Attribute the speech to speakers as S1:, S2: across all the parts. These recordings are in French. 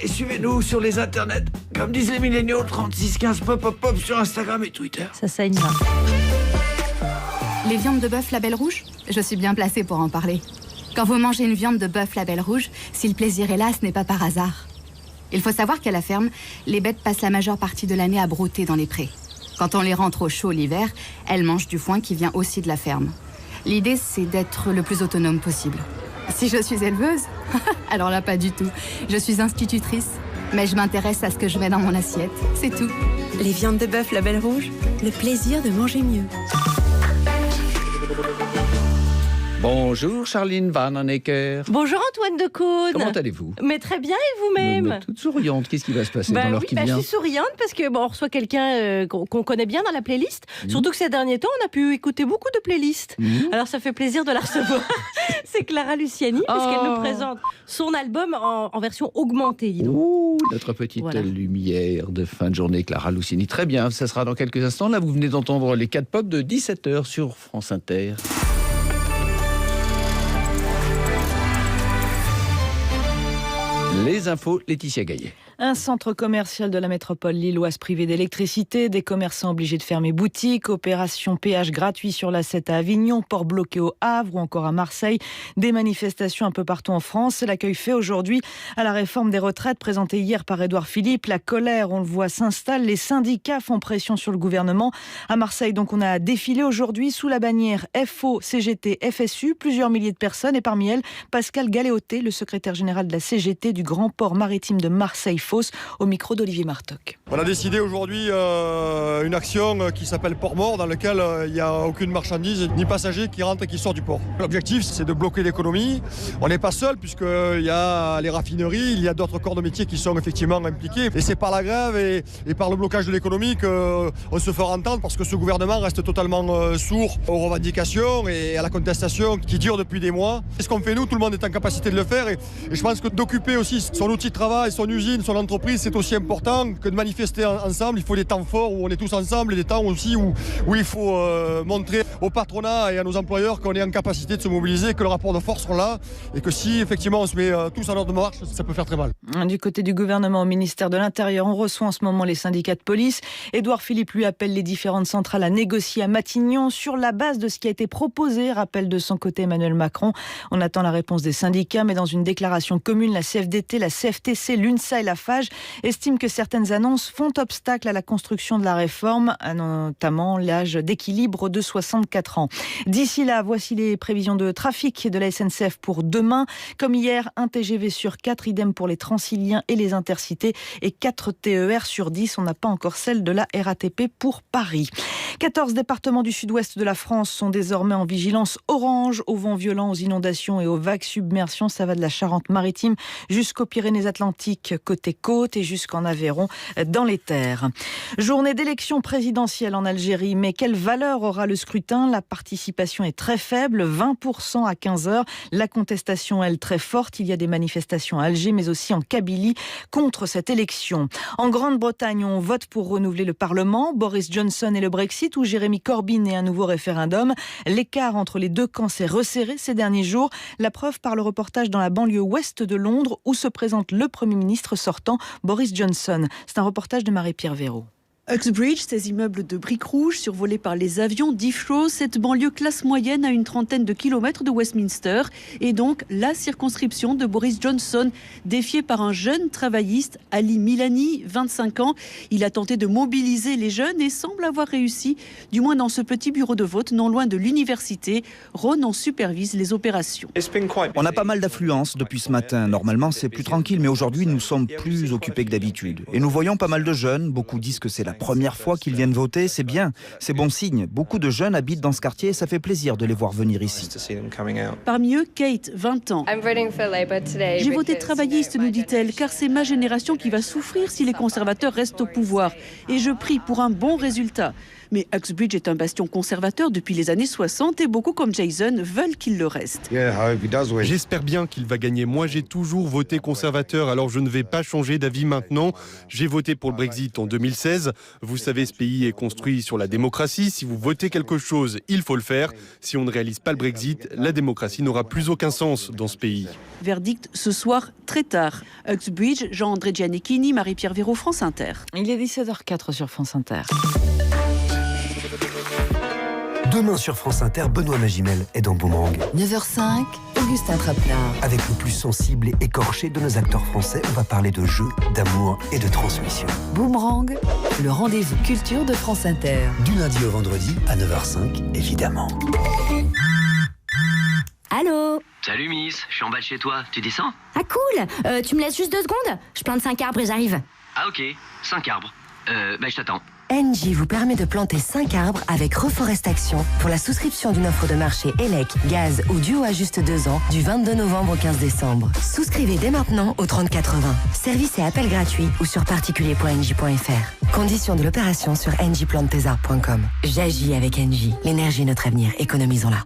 S1: Et suivez-nous sur les internets, comme disent les milléniaux, 3615 pop pop pop sur Instagram et Twitter.
S2: Ça saigne là.
S3: Les viandes de bœuf label rouge, je suis bien placée pour en parler. Quand vous mangez une viande de bœuf label rouge, si le plaisir est là, ce n'est pas par hasard. Il faut savoir qu'à la ferme, les bêtes passent la majeure partie de l'année à brouter dans les prés. Quand on les rend trop chauds l'hiver, elles mangent du foin qui vient aussi de la ferme. L'idée, c'est d'être le plus autonome possible. Si je suis éleveuse, alors là, pas du tout. Je suis institutrice, mais je m'intéresse à ce que je mets dans mon assiette, c'est tout.
S4: Les viandes de bœuf label rouge, le plaisir de manger mieux.
S1: Bonjour Charline Vanhoenacker.
S2: Bonjour Antoine Decaune.
S1: Comment allez-vous?
S2: Mais très bien, et vous-même?
S1: Mais toute souriante, qu'est-ce qui va se passer dans l'heure qui
S2: je
S1: vient?
S2: suis souriante parce que on reçoit quelqu'un qu'on connaît bien dans la playlist. Surtout que ces derniers temps, on a pu écouter beaucoup de playlists. Alors ça fait plaisir de la recevoir. C'est Clara Luciani, parce qu'elle nous présente son album en version augmentée. Dis donc.
S1: Ouh, notre petite
S2: Voilà.
S1: lumière de fin de journée, Clara Luciani. Très bien, ça sera dans quelques instants. Là, vous venez d'entendre les 4 pop de 17h sur France Inter. Les infos, Laetitia Gaillet.
S5: Un centre commercial de la métropole lilloise privé d'électricité, des commerçants obligés de fermer boutique, opération péage gratuit sur la 7 à Avignon, port bloqué au Havre ou encore à Marseille, des manifestations un peu partout en France. C'est l'accueil fait aujourd'hui à la réforme des retraites présentée hier par Édouard Philippe. La colère, on le voit, s'installe. Les syndicats font pression sur le gouvernement. À Marseille, donc, on a défilé aujourd'hui sous la bannière FO, CGT, FSU, plusieurs milliers de personnes et parmi elles, Pascal Galéoté, le secrétaire général de la CGT du grand port maritime de Marseille-Fos, au micro d'Olivier Martoc.
S6: On a décidé aujourd'hui une action qui s'appelle Port Mort, dans laquelle il n'y a aucune marchandise ni passager qui rentre et qui sort du port. L'objectif, c'est de bloquer l'économie. On n'est pas seul, puisqu'il y a les raffineries, il y a d'autres corps de métier qui sont effectivement impliqués. Et c'est par la grève et par le blocage de l'économie qu'on se fera entendre, parce que ce gouvernement reste totalement sourd aux revendications et à la contestation qui dure depuis des mois. C'est ce qu'on fait nous, tout le monde est en capacité de le faire. Et je pense que d'occuper aussi son outil de travail, son usine, son entreprise, c'est aussi important que de manifester ensemble. Il faut des temps forts où on est tous ensemble et des temps aussi où il faut montrer au patronat et à nos employeurs qu'on est en capacité de se mobiliser, que le rapport de force sont là et que si effectivement on se met tous en ordre de marche, ça peut faire très mal.
S5: Du côté du gouvernement au ministère de l'Intérieur, on reçoit en ce moment les syndicats de police. Édouard Philippe lui appelle les différentes centrales à négocier à Matignon sur la base de ce qui a été proposé, rappelle de son côté Emmanuel Macron. On attend la réponse des syndicats, mais dans une déclaration commune, la CFDT, la CFTC, l'UNSA et la FAGE estiment que certaines annonces font obstacle à la construction de la réforme, notamment l'âge d'équilibre de 64 ans. D'ici là, voici les prévisions de trafic de la SNCF pour demain. Comme hier, un TGV sur 4, idem pour les Transiliens et les Intercités, et 4 TER sur 10. On n'a pas encore celle de la RATP pour Paris. 14 départements du sud-ouest de la France sont désormais en vigilance orange aux vents violents, aux inondations et aux vagues submersions. Ça va de la Charente-Maritime jusqu'aux Pyrénées-Atlantiques côté côte et jusqu'en Aveyron dans les terres. Journée d'élection présidentielle en Algérie, mais quelle valeur aura le scrutin? La participation est très faible, 20% à 15h. La contestation, elle, très forte. Il y a des manifestations à Alger, mais aussi en Kabylie contre cette élection. En Grande-Bretagne, on vote pour renouveler le Parlement. Boris Johnson et le Brexit, ou Jérémy Corbyn et un nouveau référendum. L'écart entre les deux camps s'est resserré ces derniers jours. La preuve par le reportage dans la banlieue ouest de Londres, où se présente le Premier ministre sortant, Boris Johnson. C'est un reportage de Marie-Pierre Véraud.
S7: Uxbridge, ces immeubles de briques rouges survolés par les avions d'Heathrow, cette banlieue classe moyenne à une trentaine de kilomètres de Westminster, et donc la circonscription de Boris Johnson, défié par un jeune travailliste, Ali Milani, 25 ans. Il a tenté de mobiliser les jeunes et semble avoir réussi, du moins dans ce petit bureau de vote non loin de l'université. Ron en supervise les opérations.
S8: On a pas mal d'affluence depuis ce matin. Normalement, c'est plus tranquille, mais aujourd'hui, nous sommes plus occupés que d'habitude. Et nous voyons pas mal de jeunes. Beaucoup disent que c'est la première fois qu'ils viennent voter. C'est bien, c'est bon signe. Beaucoup de jeunes habitent dans ce quartier et ça fait plaisir de les voir venir ici.
S7: Parmi eux, Kate, 20 ans. J'ai voté travailliste, nous dit-elle, car c'est ma génération qui va souffrir si les conservateurs restent au pouvoir. Et je prie pour un bon résultat. Mais Uxbridge est un bastion conservateur depuis les années 60 et beaucoup comme Jason veulent qu'il le reste.
S9: J'espère bien qu'il va gagner. Moi, j'ai toujours voté conservateur, alors je ne vais pas changer d'avis maintenant. J'ai voté pour le Brexit en 2016. Vous savez, ce pays est construit sur la démocratie. Si vous votez quelque chose, il faut le faire. Si on ne réalise pas le Brexit, la démocratie n'aura plus aucun sens dans ce pays.
S7: Verdict ce soir très tard. Uxbridge, Jean-André Giannichini, Marie-Pierre Véraud, France Inter.
S5: Il est 17h04 sur France Inter.
S10: Demain sur France Inter, Benoît Magimel est dans Boomerang.
S11: 9h05, Augustin Trapenard.
S10: Avec le plus sensible et écorché de nos acteurs français, on va parler de jeu, d'amour et de transmission.
S11: Boomerang, le rendez-vous culture de France Inter.
S10: Du lundi au vendredi à 9h05, évidemment.
S12: Allô?
S13: Salut Miss, je suis en bas de chez toi, tu descends?
S12: Ah cool, tu me laisses juste 2 secondes? Je plante 5 arbres et j'arrive.
S13: Ah ok, 5 arbres. Je t'attends.
S11: Engie vous permet de planter 5 arbres avec Reforestation pour la souscription d'une offre de marché élec, gaz ou duo à juste 2 ans du 22 novembre au 15 décembre. Souscrivez dès maintenant au 3080. Service et appel gratuit ou sur particulier.engie.fr. Conditions de l'opération sur engieplantetesarbres.com. J'agis avec Engie. L'énergie est notre avenir. Économisons-la.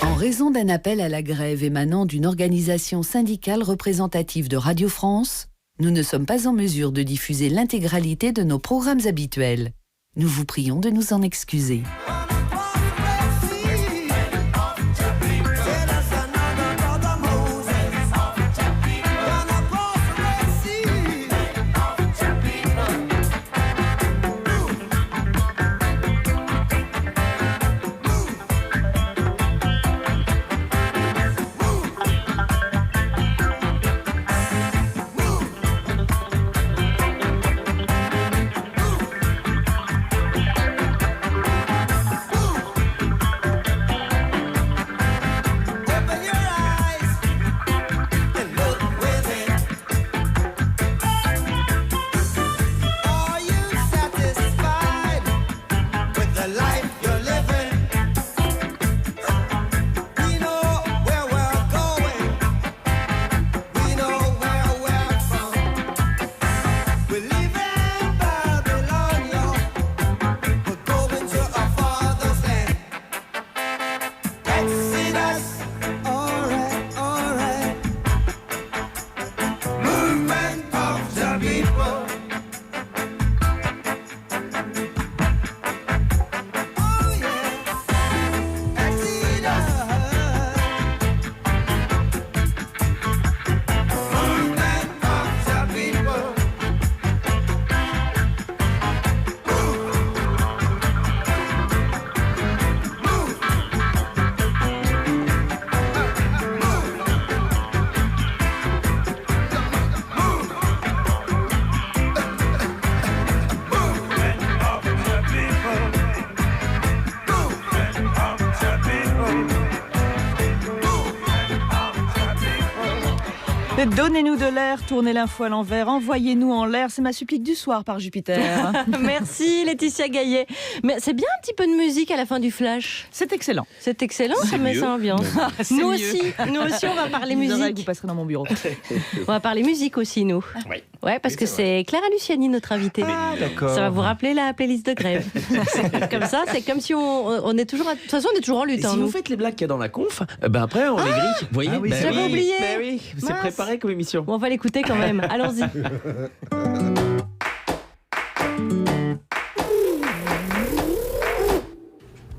S14: En raison d'un appel à la grève émanant d'une organisation syndicale représentative de Radio France, nous ne sommes pas en mesure de diffuser l'intégralité de nos programmes habituels. Nous vous prions de nous en excuser.
S5: Donnez-nous de l'air, tournez l'info à l'envers, envoyez-nous en l'air. C'est ma supplique du soir par Jupiter.
S2: Merci Laetitia Gaillet. Mais c'est bien un petit peu de musique à la fin du flash.
S5: C'est excellent.
S2: C'est excellent, ça met ça ambiance. Nous aussi, on va parler musique.
S5: Vous passerez dans mon bureau.
S2: On va parler musique aussi, nous.
S1: Oui.
S2: Ouais, parce que c'est Clara Luciani, notre invitée.
S1: Ah, d'accord.
S2: Ça va vous rappeler la playlist de grève. Comme ça, c'est comme si on est toujours... De toute façon, on est toujours en lutte.
S15: Et si vous faites les blagues qu'il y a dans la conf, après, on les grille. Vous voyez,
S2: j'avais oublié.
S15: Oui, c'est préparé comme émission.
S2: Bon, on va l'écouter quand même. Allons-y.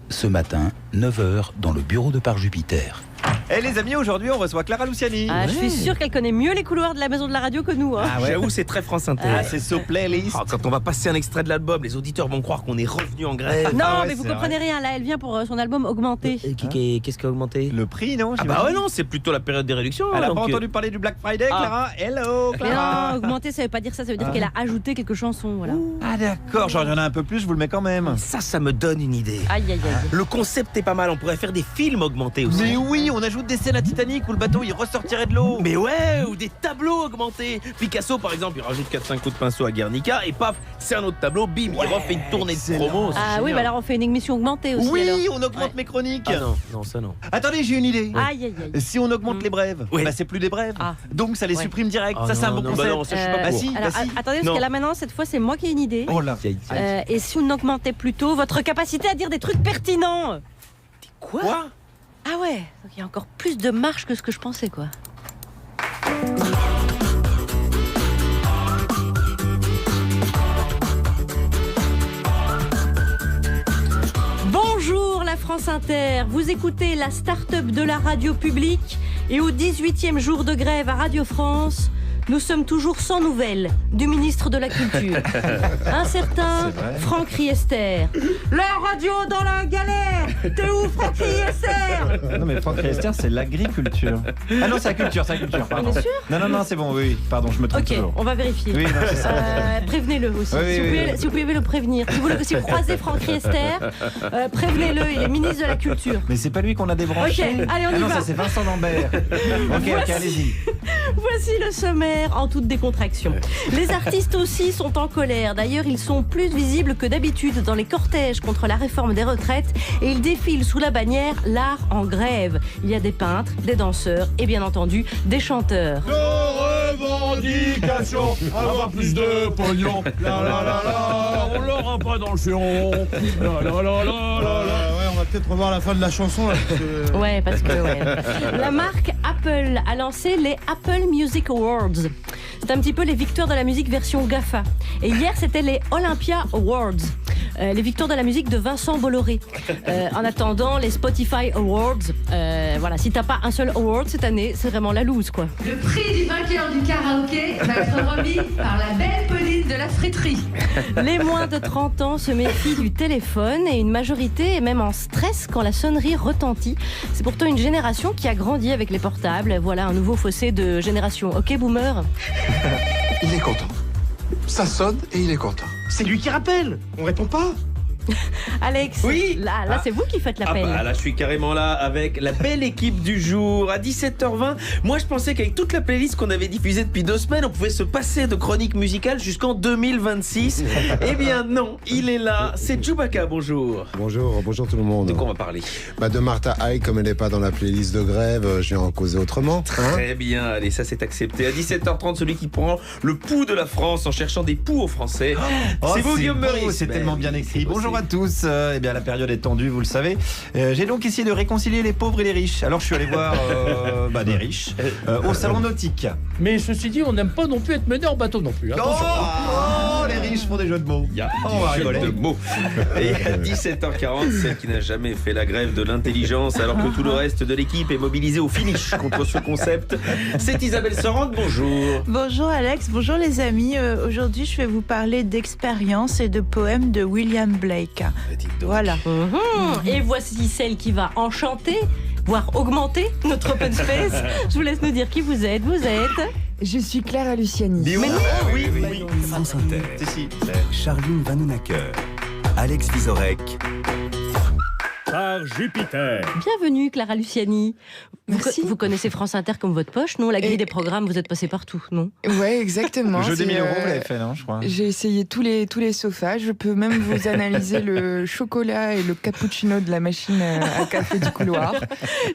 S16: Ce matin, 9h, dans le bureau de Par Jupiter.
S8: Eh les amis, aujourd'hui on reçoit Clara Luciani.
S2: Ah, je suis sûre qu'elle connaît mieux les couloirs de la maison de la radio que nous. Hein.
S15: Ah ouais, j'avoue, c'est très France Inter.
S8: Ah, c'est so playlist.
S15: Oh, quand on va passer un extrait de l'album, les auditeurs vont croire qu'on est revenu en grève.
S2: Non, mais vous comprenez rien. Là, elle vient pour son album Augmenté.
S15: Qu'est-ce qui a augmenté?
S8: Le prix, non?
S15: Ah bah ouais, non, c'est plutôt la période des réductions.
S8: Elle a pas entendu parler du Black Friday, Clara? Hello, Clara.
S2: Non, Augmenté, ça veut pas dire ça. Ça veut dire qu'elle a ajouté quelques chansons. Voilà.
S8: Ah d'accord, genre il y en a un peu plus, je vous le mets quand même.
S15: Ça me donne une idée.
S2: Aïe, aïe, aïe.
S15: Le concept est pas mal. On pourrait faire des films augmentés aussi.
S8: Mais oui, on ajoute des scènes à Titanic où le bateau il ressortirait de l'eau.
S15: Mais ouais, ou des tableaux augmentés. Picasso par exemple, il rajoute 4-5 coups de pinceau à Guernica et paf, c'est un autre tableau, bim, il refait une tournée de promo.
S2: Ah oui, bah alors on fait une émission augmentée aussi.
S8: Oui,
S2: alors.
S8: on augmente mes chroniques.
S15: Ah non, ça non.
S8: Attendez, j'ai une idée.
S2: Aïe, aïe, aïe.
S8: Si on augmente les brèves, bah c'est plus des brèves. Donc ça les supprime direct. Ça c'est un bon concept.
S15: Non, ça, je suis pas
S8: bah
S15: pour.
S8: si,
S2: Alors, attendez, parce que là maintenant, cette fois, c'est moi qui ai une idée.
S8: Oh là.
S2: Et si on augmentait plutôt votre capacité à dire des trucs pertinents?
S15: Quoi?
S2: Ah ouais, donc il y a encore plus de marge que ce que je pensais, quoi. France Inter, vous écoutez la start-up de la radio publique et au 18e jour de grève à Radio France, nous sommes toujours sans nouvelles du ministre de la Culture. Un certain Franck Riester. La radio dans la galère. T'es où, Franck Riester?
S17: Non mais Franck Riester, c'est l'agriculture. Ah non, c'est la culture, pardon.
S2: Bien sûr.
S17: Non, c'est bon, oui, pardon, je me trompe toujours.
S2: Ok, on va vérifier.
S17: Oui, non, c'est ça.
S2: Prévenez-le aussi, si vous pouvez le prévenir. Si vous croisez Franck Riester, prévenez-le, il est ministre de la Culture.
S17: Mais c'est pas lui qu'on a débranché.
S2: Ok, allez, on y va.
S17: Non, ça c'est Vincent Lambert. Ok, allez-y.
S2: Voici le sommaire en toute décontraction. Les artistes aussi sont en colère. D'ailleurs, ils sont plus visibles que d'habitude dans les cortèges contre la réforme des retraites et ils défilent sous la bannière l'art en grève. Il y a des peintres, des danseurs et bien entendu des chanteurs.
S18: Nos revendications, avoir plus de pognon. La la la la, on l'aura pas dans le chiron. La la la la la la.
S6: On va peut-être revoir la fin de la chanson là.
S2: Ouais, parce que la marque Apple a lancé les Apple Music Awards. C'est un petit peu les victoires de la musique version GAFA. Et hier, c'était les Olympia Awards. Les victoires de la musique de Vincent Bolloré. En attendant, les Spotify Awards. Voilà, si t'as pas un seul award cette année, c'est vraiment la loose, quoi.
S19: Le prix du vainqueur du karaoké va être remis par la belle Pauline de la friterie.
S2: Les moins de 30 ans se méfient du téléphone et une majorité est même en stress quand la sonnerie retentit. C'est pourtant une génération qui a grandi avec les portables. Voilà un nouveau fossé de génération. Ok, boomer?
S20: Il est content. Ça sonne et il est content.
S15: C'est lui qui rappelle. On répond pas.
S2: Alex,
S15: oui.
S2: Là c'est vous qui faites l'appel.
S15: Bah, là je suis carrément là avec la belle équipe du jour à 17h20. Moi je pensais qu'avec toute la playlist qu'on avait diffusée depuis 2 semaines, on pouvait se passer de chronique musicale jusqu'en 2026. Eh bien non, il est là, c'est Chewbacca, bonjour.
S21: Bonjour tout le monde.
S15: De quoi on va parler?
S21: De Martha Haye, comme elle n'est pas dans la playlist de grève, je vais en causer autrement.
S15: Très bien, allez, ça c'est accepté. À 17h30, celui qui prend le pouls de la France en cherchant des poux aux Français. C'est vous, Guillaume Meurice.
S17: C'est tellement bien écrit. Bonjour à tous. Eh bien, la période est tendue, vous le savez. J'ai donc essayé de réconcilier les pauvres et les riches. Alors, je suis allé voir des riches au salon nautique.
S18: Mais ceci dit, on n'aime pas non plus être mené en bateau non plus. Attention.
S17: Les riches font des jeux de mots.
S15: Il y a des jeux de mots. Et à 17h40, celle qui n'a jamais fait la grève de l'intelligence, alors que tout le reste de l'équipe est mobilisé au finish contre ce concept, c'est Isabelle Sorante. Bonjour.
S22: Bonjour Alex, bonjour les amis. Aujourd'hui, je vais vous parler d'expériences et de poèmes de William Blake. Voilà.
S2: Et voici celle qui va enchanter, voire augmenter notre open space. Je vous laisse nous dire qui vous êtes.
S23: Je suis Clara Luciani.
S15: Oui.
S10: France Inter. Charline Vanhoenacker, Alex Vizorek.
S18: Par Jupiter.
S2: Bienvenue Clara Luciani.
S23: Merci.
S2: Vous connaissez France Inter comme votre poche, non? La grille des programmes, vous êtes passé partout, non?
S23: Ouais, exactement.
S17: Le jeu des 1000 euros, vous l'avez fait, non, je crois.
S23: J'ai essayé tous les sofas. Je peux même vous analyser le chocolat et le cappuccino de la machine à café du couloir.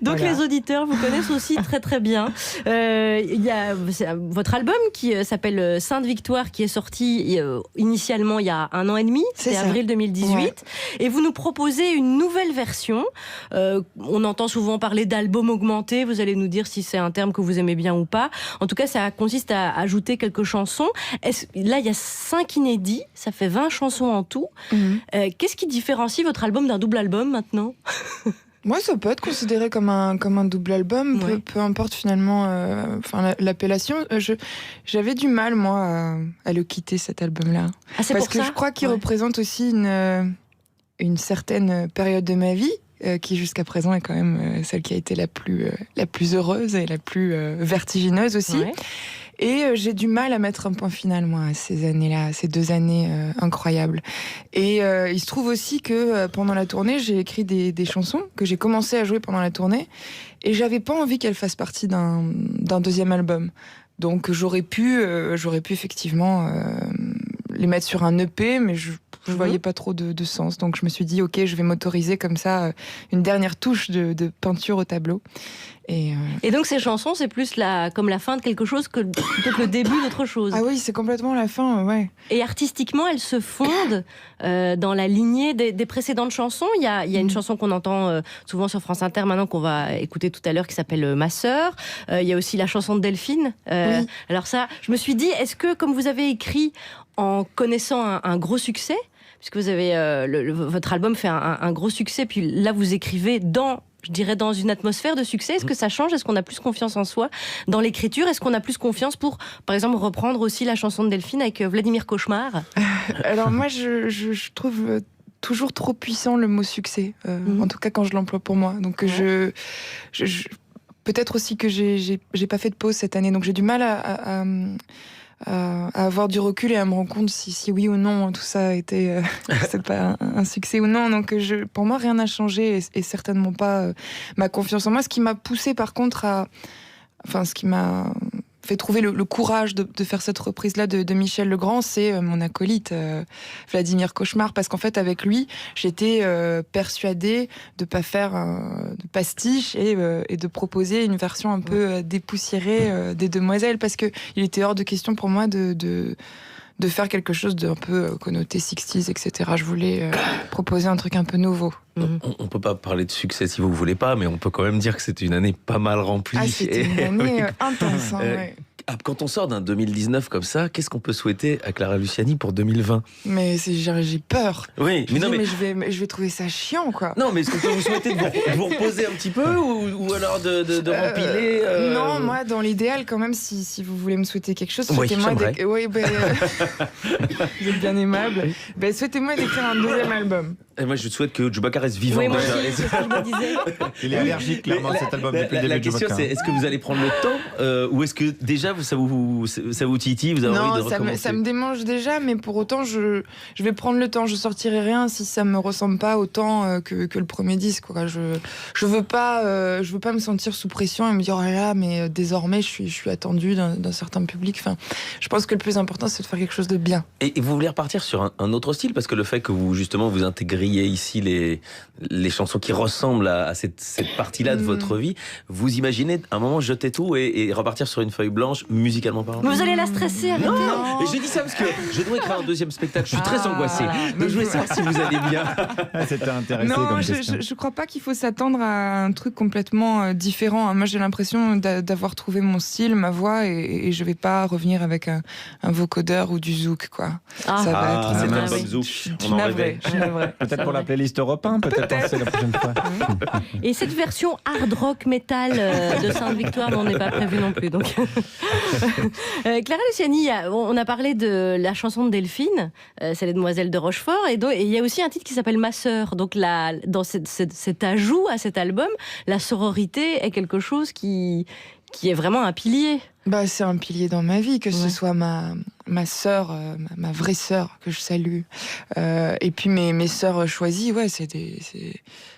S2: Donc
S23: voilà.
S2: Les auditeurs vous connaissent aussi très très bien. Il y a votre album qui s'appelle Sainte Victoire qui est sorti initialement il y a 1 an et demi, c'est avril 2018. Ouais. Et vous nous proposez une nouvelle version. On entend souvent parler d'album augmenté. Vous allez nous dire si c'est un terme que vous aimez bien ou pas. En tout cas, ça consiste à ajouter quelques chansons. Là, il y a 5 inédits. Ça fait 20 chansons en tout. Qu'est-ce qui différencie votre album d'un double album maintenant?
S23: Moi, ça peut être considéré comme un double album, peu importe finalement l'appellation. J'avais du mal, moi, à le quitter, cet album-là.
S2: Ah, c'est
S23: parce
S2: pour
S23: que
S2: ça
S23: je crois qu'il représente aussi une certaine période de ma vie, qui jusqu'à présent est quand même celle qui a été la plus heureuse et la plus vertigineuse aussi. Ouais. Et j'ai du mal à mettre un point final, moi, à ces années-là, à ces 2 années incroyables. Et il se trouve aussi que pendant la tournée, j'ai écrit des chansons que j'ai commencé à jouer pendant la tournée, et j'avais pas envie qu'elles fassent partie d'un 2e album. Donc j'aurais pu effectivement les mettre sur un EP, mais je voyais pas trop de sens. Donc je me suis dit, ok, je vais m'autoriser comme ça une dernière touche de peinture au tableau.
S2: Et donc ces chansons, c'est plus comme la fin de quelque chose plutôt que le début d'autre chose.
S23: Ah oui, c'est complètement la fin, ouais.
S2: Et artistiquement, elles se fondent dans la lignée des précédentes chansons. Il y a une chanson qu'on entend souvent sur France Inter maintenant, qu'on va écouter tout à l'heure, qui s'appelle Ma sœur. Il y a aussi la chanson de Delphine. Oui. Alors ça, je me suis dit, est-ce que comme vous avez écrit en connaissant un gros succès, puisque vous avez votre album fait un gros succès, puis là vous écrivez dans une atmosphère de succès. Est-ce que ça change? Est-ce qu'on a plus confiance en soi dans l'écriture? Est-ce qu'on a plus confiance pour, par exemple, reprendre aussi la chanson de Delphine avec Vladimir Cauchemar?
S23: Alors moi, je trouve toujours trop puissant le mot succès, en tout cas quand je l'emploie pour moi. Donc peut-être aussi que j'ai pas fait de pause cette année, donc j'ai du mal à avoir du recul et à me rendre compte si oui ou non tout ça a été c'est pas un succès ou non. Donc pour moi rien n'a changé et certainement pas ma confiance en moi. Ce qui m'a poussé par contre ce qui m'a fait trouver le courage de faire cette reprise-là de Michel Legrand, c'est mon acolyte Vladimir Cauchemar, parce qu'en fait avec lui j'étais persuadée de pas faire de pastiche et de proposer une version un peu dépoussiérée des Demoiselles, parce que il était hors de question pour moi de faire quelque chose d'un peu connoté 60s, etc. Je voulais proposer un truc un peu nouveau.
S15: On peut pas parler de succès si vous voulez pas, mais on peut quand même dire que c'était une année pas mal remplie.
S23: Ah, c'était une année intense. Ouais.
S15: Quand on sort d'un 2019 comme ça, qu'est-ce qu'on peut souhaiter à Clara Luciani pour 2020 ?
S23: Mais j'ai peur.
S15: Oui, mais
S23: je vais trouver ça chiant, quoi.
S15: Non, mais est-ce qu'on peut vous souhaiter de vous reposer un petit peu ou alors de rempiler
S23: Non, moi, dans l'idéal, quand même, si vous voulez me souhaiter quelque chose,
S15: souhaitez-moi
S23: vous êtes bien aimable. Souhaitez-moi d'écrire un deuxième album.
S15: Et moi, je souhaite que Chewbacca reste vivant.
S2: Oui,
S15: déjà.
S2: c'est ce que je me disais.
S17: Il est allergique clairement à cet album depuis le début.
S15: La question, c'est est-ce que vous allez prendre le temps ou est-ce que déjà ça vous titille, vous avez envie de recommencer?
S23: Ça me démange déjà, mais pour autant, je vais prendre le temps. Je sortirai rien si ça me ressemble pas autant que le premier disque, quoi. Je veux pas me sentir sous pression et me dire oh là, mais désormais je suis attendue d'un certain public. Enfin, je pense que le plus important, c'est de faire quelque chose de bien.
S15: Et vous voulez repartir sur un autre style, parce que le fait que vous justement vous intégriez ici les chansons qui ressemblent à cette partie-là de votre vie, vous imaginez à un moment jeter tout et repartir sur une feuille blanche musicalement parlant?
S2: Vous allez la stresser, arrêtez.
S15: Non, et j'ai dit ça parce que je dois écrire un deuxième spectacle, je suis très angoissé. Donc je voulais savoir si vous allez bien.
S17: C'était intéressant.
S23: Non,
S17: comme question.
S23: je crois pas qu'il faut s'attendre à un truc complètement différent. Moi, j'ai l'impression d'avoir trouvé mon style, ma voix, et je vais pas revenir avec un vocodeur ou du zouk, quoi. Ça va être
S15: c'est un bon zouk.
S23: On en rêvait.
S17: Peut-être pour la playlist Europe 1, peut-être penser la prochaine fois.
S2: Et cette version hard rock metal de Sainte-Victoire, on n'est pas prévu non plus. Donc. Clara Luciani, on a parlé de la chanson de Delphine, c'est les Demoiselles de Rochefort, et il y a aussi un titre qui s'appelle Ma Sœur. Donc dans cet ajout à cet album, la sororité est quelque chose qui est vraiment un pilier.
S23: C'est un pilier dans ma vie, que ce soit ma sœur, ma vraie sœur que je salue, et puis mes sœurs choisies,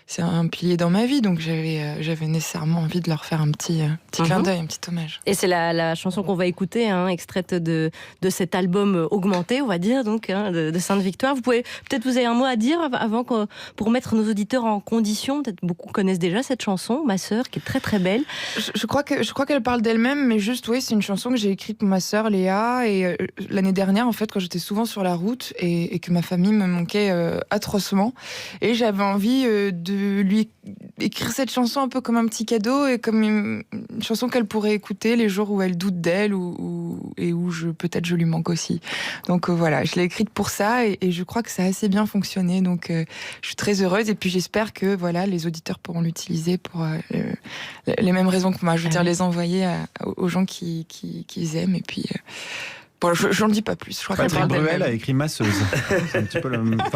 S23: c'est un pilier dans ma vie, donc j'avais nécessairement envie de leur faire un petit clin d'œil, un petit hommage.
S2: Et c'est la chanson qu'on va écouter, extraite de cet album augmenté, on va dire, donc de Sainte-Victoire. Vous avez un mot à dire avant pour mettre nos auditeurs en condition. Peut-être beaucoup connaissent déjà cette chanson, Ma Sœur, qui est très très belle.
S23: Je crois qu'elle parle d'elle-même, mais juste c'est une chanson que j'ai écrite pour ma sœur Léa, et l'année dernière, en fait, quand j'étais souvent sur la route et que ma famille me manquait atrocement, et j'avais envie de lui écrire cette chanson un peu comme un petit cadeau et comme une chanson qu'elle pourrait écouter les jours où elle doute d'elle et où peut-être je lui manque aussi. Donc voilà, je l'ai écrite pour ça et je crois que ça a assez bien fonctionné. Donc je suis très heureuse, et puis j'espère que les auditeurs pourront l'utiliser pour les mêmes raisons que moi. Je veux dire, les envoyer aux gens qu'ils aiment, et puis j'en dis pas plus. Je crois
S17: Patrick Bruel a écrit Masseuse. C'est un petit peu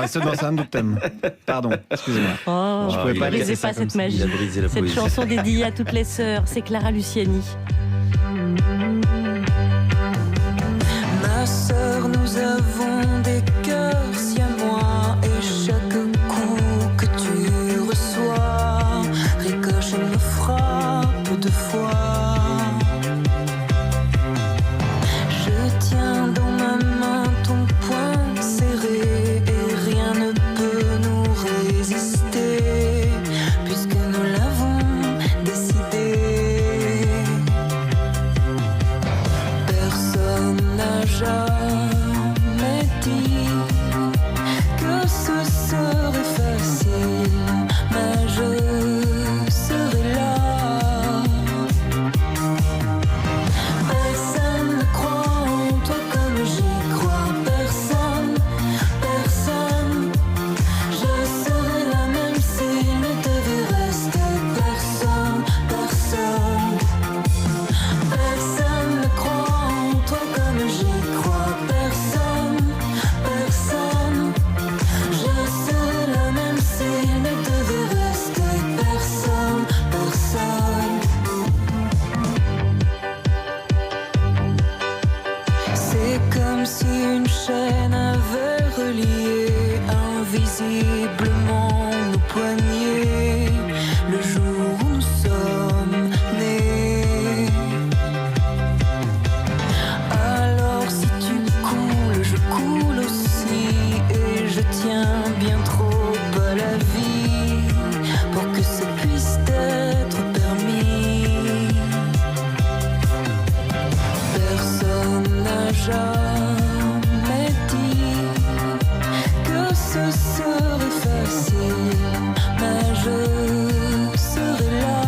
S17: c'est dans un autre thème. Pardon, excusez-moi.
S2: Je pouvais pas briser pas cette magie. Cette chanson dédiée à toutes les sœurs, c'est Clara Luciani.
S3: Ma sœur, nous avons des cœurs siamois, et chaque coup que tu reçois ricoche me frappe de fois. Tiens dans ma main ton poing serré, et rien ne peut nous résister, puisque nous l'avons décidé. Personne n'a jamais dit que ce serait facile, mais je serai là. Personne ne croit en toi comme j'y crois, personne invisiblement nos poignets le jour où nous sommes nés. Alors si tu coules, je coule aussi, et je tiens bien trop à la vie pour que ça puisse être permis. Personne n'a jamais dit que ce serait facile, mais je serai là.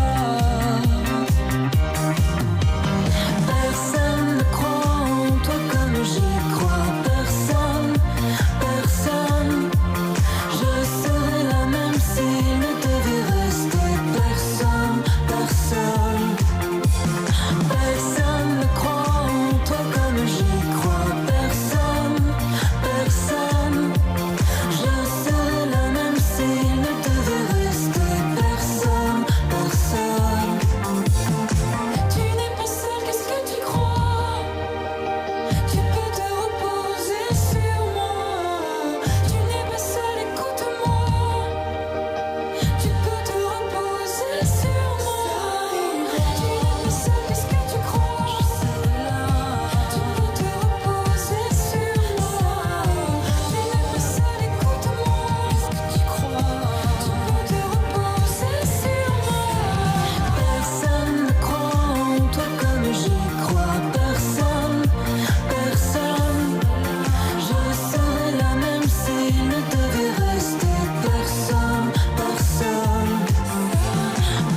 S3: Personne ne croit en toi comme j'y crois. Personne, personne. Je serai là même s'il ne devait rester personne, personne. Personne ne croit en toi comme j'y crois. Personne, personne. Je serai là même s'il ne devait rester personne, personne. Tu n'es pas seul, qu'est-ce que tu crois? Tu peux te reposer sur moi. Tu n'es pas seul, écoute-moi. Tu peux te reposer sur moi. Tu n'es pas seul, qu'est-ce que tu crois? Je serai là. Tu peux te reposer sur moi. Tu n'es pas seul, écoute-moi. Qu'est-ce que tu crois? Tu peux te reposer sur moi. Personne ne croit en toi comme j'y crois. Personne, personne. Je serai là même s'il ne devait rester personne, personne.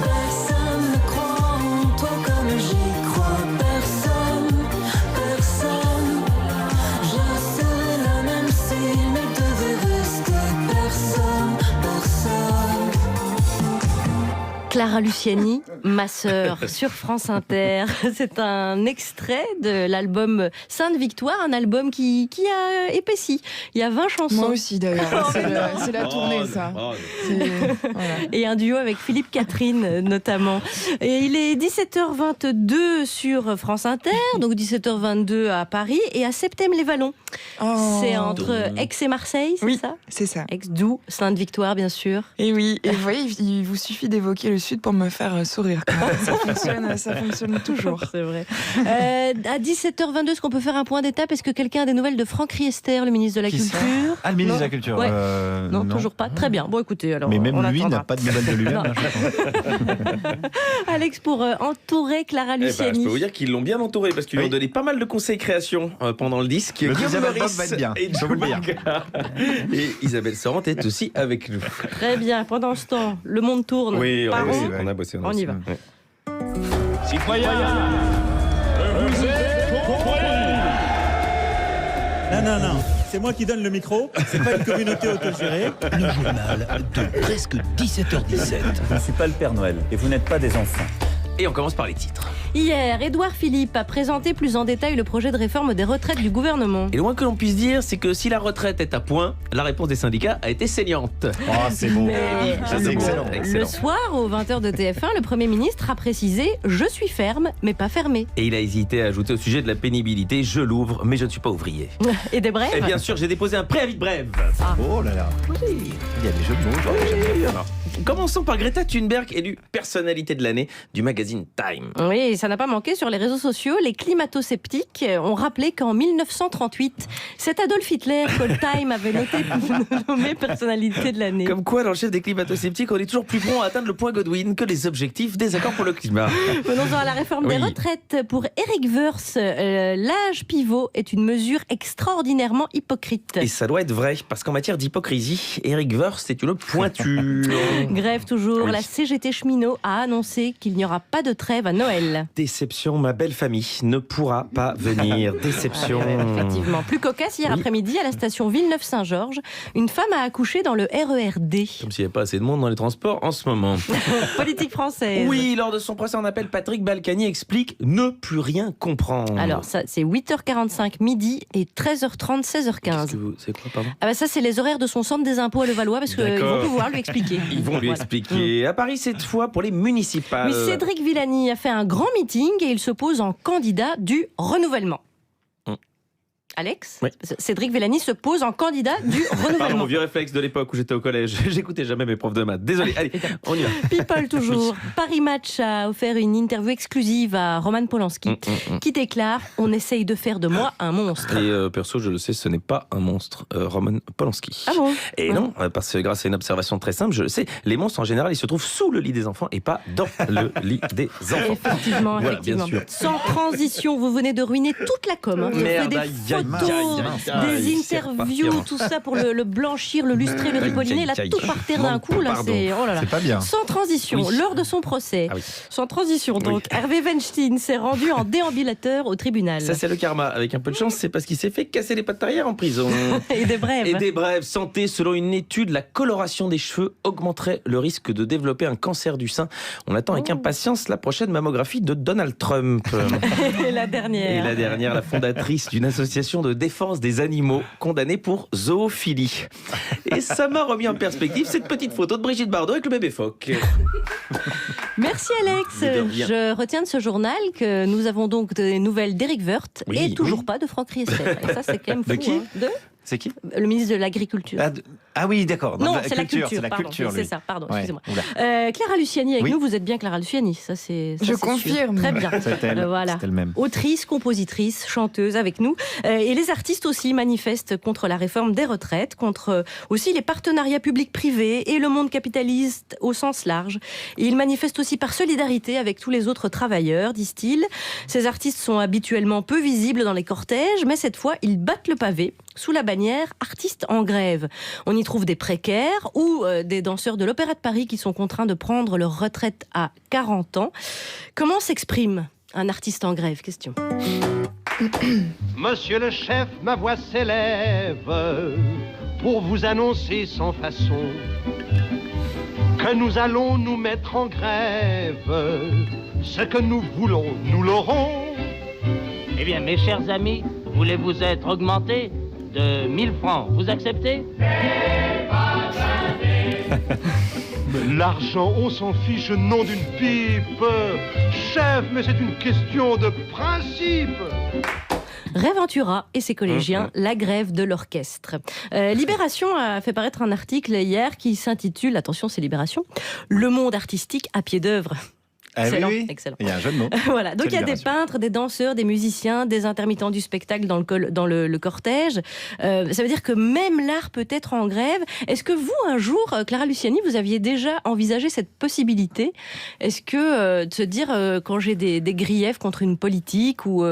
S3: Personne ne croit en toi comme j'y crois. Personne, personne. Je serai là même s'il ne devait rester personne, personne.
S2: Clara Luciani, ma sœur, sur France Inter. C'est un extrait de l'album Sainte Victoire, un album qui a épaissi. Il y a 20 chansons.
S23: Moi aussi d'ailleurs, c'est la tournée ça.
S2: Et un duo avec Philippe Catherine notamment. Et il est 17h22 sur France Inter, donc 17h22 à Paris et à Septème-les-Vallons. C'est entre Aix et Marseille, c'est ça?
S23: C'est ça.
S2: Aix, d'où Sainte Victoire bien sûr.
S23: Et oui, et vous voyez, il vous suffit d'évoquer le Sud pour me faire sourire. Ça fonctionne toujours.
S2: C'est vrai. À 17h22, est-ce qu'on peut faire un point d'étape? Est-ce que quelqu'un a des nouvelles de Franck Riester, le ministre de la Culture?
S17: Ah, le ministre de la Culture.
S2: Ouais. Non, toujours pas. Très bien. Bon, écoutez, alors.
S17: Mais même
S2: on
S17: lui
S2: attendra.
S17: n'a pas de nouvelles de lui-même. hein,
S2: Alex, pour entourer Clara Luciani.
S15: Je peux vous dire qu'ils l'ont bien entouré parce qu'ils lui ont donné pas mal de conseils création pendant le disque.
S17: Le
S15: Guillaume
S17: deuxième album
S15: Meurice
S17: va être bien,
S15: et
S17: je peux vous le dire.
S15: Et Isabelle Sorante est aussi avec nous.
S2: Très bien. Pendant ce temps, le monde tourne.
S15: Oui,
S2: Par rond.
S15: on a bossé.
S2: On y va.
S18: Citoyens, vous êtes compris.
S4: Non, c'est moi qui donne le micro, c'est pas une communauté autogérée.
S16: Le journal de presque 17h17.
S4: Je ne suis pas le Père Noël et vous n'êtes pas des enfants.
S15: Et on commence par les titres.
S2: Hier, Édouard Philippe a présenté plus en détail le projet de réforme des retraites du gouvernement.
S15: Et le moins que l'on puisse dire, c'est que si la retraite est à point, la réponse des syndicats a été saignante.
S17: Oh, c'est beau.
S2: Mais
S17: C'est excellent.
S2: le soir, aux 20h de TF1, le Premier ministre a précisé « Je suis ferme, mais pas fermé
S15: Et il a hésité à ajouter au sujet de la pénibilité « Je l'ouvre, mais je ne suis pas ouvrier ». »
S2: Et des brèves.
S15: Et bien sûr, j'ai déposé un préavis de brève.
S17: Oh là là.
S15: Oui.
S17: Il y a des jeux de mots. j'aime bien.
S15: Alors, commençons par Greta Thunberg, élue personnalité de l'année du magazine Time.
S2: Oui, ça n'a pas manqué sur les réseaux sociaux. Les climato-sceptiques ont rappelé qu'en 1938, c'est Adolf Hitler que le Time avait nommé personnalité de l'année.
S15: Comme quoi, dans le chef des climato-sceptiques, on est toujours plus prompt à atteindre le point Godwin que les objectifs des accords pour le climat.
S2: Venons-en à la réforme des retraites. Pour Eric Woerth, l'âge pivot est une mesure extraordinairement hypocrite.
S15: Et ça doit être vrai, parce qu'en matière d'hypocrisie, Eric Woerth est une pointure.
S2: Grève toujours,
S15: Oui.
S2: la CGT cheminot a annoncé qu'il n'y aura pas de trêve à Noël.
S15: Déception, ma belle famille ne pourra pas venir. Déception.
S2: Effectivement. Plus cocasse, hier après-midi, à la station Villeneuve-Saint-Georges, une femme a accouché dans le RERD.
S15: Comme s'il n'y avait pas assez de monde dans les transports en ce moment.
S2: Politique française.
S15: Oui, lors de son procès en appel, Patrick Balkany explique ne plus rien comprendre.
S2: Alors, ça, c'est 8h45 midi et 13h30, 16h15.
S15: C'est quoi, pardon?
S2: Ah bah ça, c'est les horaires de son centre des impôts à Levallois, parce qu'ils
S15: D'accord.
S2: vont pouvoir lui expliquer.
S15: Ils vont lui
S2: Voilà.
S15: expliquer. À Paris, cette fois, pour les municipales.
S2: Oui, Cédric Villani a fait un grand meeting et il se pose en candidat du renouvellement. Alex,
S15: Oui.
S2: Cédric Villani se pose en candidat du
S15: Pardon,
S2: renouvellement.
S15: mon vieux réflexe de l'époque où j'étais au collège. J'écoutais jamais mes profs de maths. Désolé, allez, on y va.
S2: People toujours. Paris Match a offert une interview exclusive à Roman Polanski qui déclare « On essaye de faire de moi un monstre ».
S15: Et perso, je le sais, ce n'est pas un monstre, Roman Polanski.
S2: Ah bon?
S15: Et non, parce que grâce à une observation très simple, je le sais, les monstres en général, ils se trouvent sous le lit des enfants et pas dans le lit des enfants.
S2: Effectivement,
S15: Voilà,
S2: effectivement.
S15: bien sûr.
S2: Sans transition, vous venez de ruiner toute la com. Vous faites des photos, des interviews, tout ça pour le blanchir, le lustrer, le ripoliner, là tout par terre d'un coup. Là, c'est oh là là.
S17: C'est pas bien.
S2: Sans transition, lors de son procès. Sans transition, donc, Hervé Weinstein s'est rendu en déambulateur au tribunal.
S15: Ça, c'est le karma. Avec un peu de chance, c'est parce qu'il s'est fait casser les pattes arrière en prison.
S2: Et des brèves.
S15: Et des brèves. Santé, selon une étude, la coloration des cheveux augmenterait le risque de développer un cancer du sein. On attend avec impatience la prochaine mammographie de Donald Trump.
S2: Et la dernière.
S15: La fondatrice d'une association de défense des animaux condamnée pour zoophilie. Et ça m'a remis en perspective cette petite photo de Brigitte Bardot avec le bébé phoque.
S2: Merci Alex. Je retiens de ce journal que nous avons donc des nouvelles d'Éric Woerth et toujours pas de Franck Riester. Et ça, c'est quand même fou.
S17: De qui
S2: De
S17: C'est qui?
S2: Le ministre de l'Agriculture.
S17: Ah oui, d'accord.
S2: Non, c'est la culture.
S17: C'est la
S2: pardon,
S17: culture,
S2: c'est
S17: lui.
S2: ça, pardon,
S17: Ouais.
S2: excusez-moi.
S17: Oula.
S2: Clara Luciani avec nous, vous êtes bien Clara Luciani, ça c'est.
S23: Je confirme.
S2: Très bien.
S17: C'est elle,
S2: voilà.
S17: c'est elle-même.
S2: Autrice, compositrice, chanteuse avec nous. Et les artistes aussi manifestent contre la réforme des retraites, contre aussi les partenariats publics-privés et le monde capitaliste au sens large. Et ils manifestent aussi par solidarité avec tous les autres travailleurs, disent-ils. Ces artistes sont habituellement peu visibles dans les cortèges, mais cette fois, ils battent le pavé sous la bannière artistes en grève. On y trouve des précaires ou des danseurs de l'Opéra de Paris qui sont contraints de prendre leur retraite à 40 ans. Comment s'exprime un artiste en grève? Question.
S7: Monsieur le chef, ma voix s'élève pour vous annoncer sans façon que nous allons nous mettre en grève. Ce que nous voulons, nous l'aurons.
S9: Eh bien, mes chers amis, voulez-vous être augmentés de 1000 francs? Vous acceptez?
S7: L'argent, on s'en fiche, nom d'une pipe. Chef, mais c'est une question de principe.
S2: Ray Ventura et ses collégiens, la grève de l'orchestre. Libération a fait paraître un article hier qui s'intitule, attention c'est Libération, Le monde artistique à pied d'œuvre.
S17: Ah
S2: Excellent,
S17: oui, oui.
S2: excellent.
S17: Il y a un jeu de mots.
S2: Voilà, donc il y a des
S17: Libération.
S2: peintres, des danseurs, des musiciens, des intermittents du spectacle dans le cortège. Ça veut dire que même l'art peut être en grève. Est-ce que vous, un jour, Clara Luciani, vous aviez déjà envisagé cette possibilité? Est-ce que de se dire, quand j'ai des griefs contre une politique ou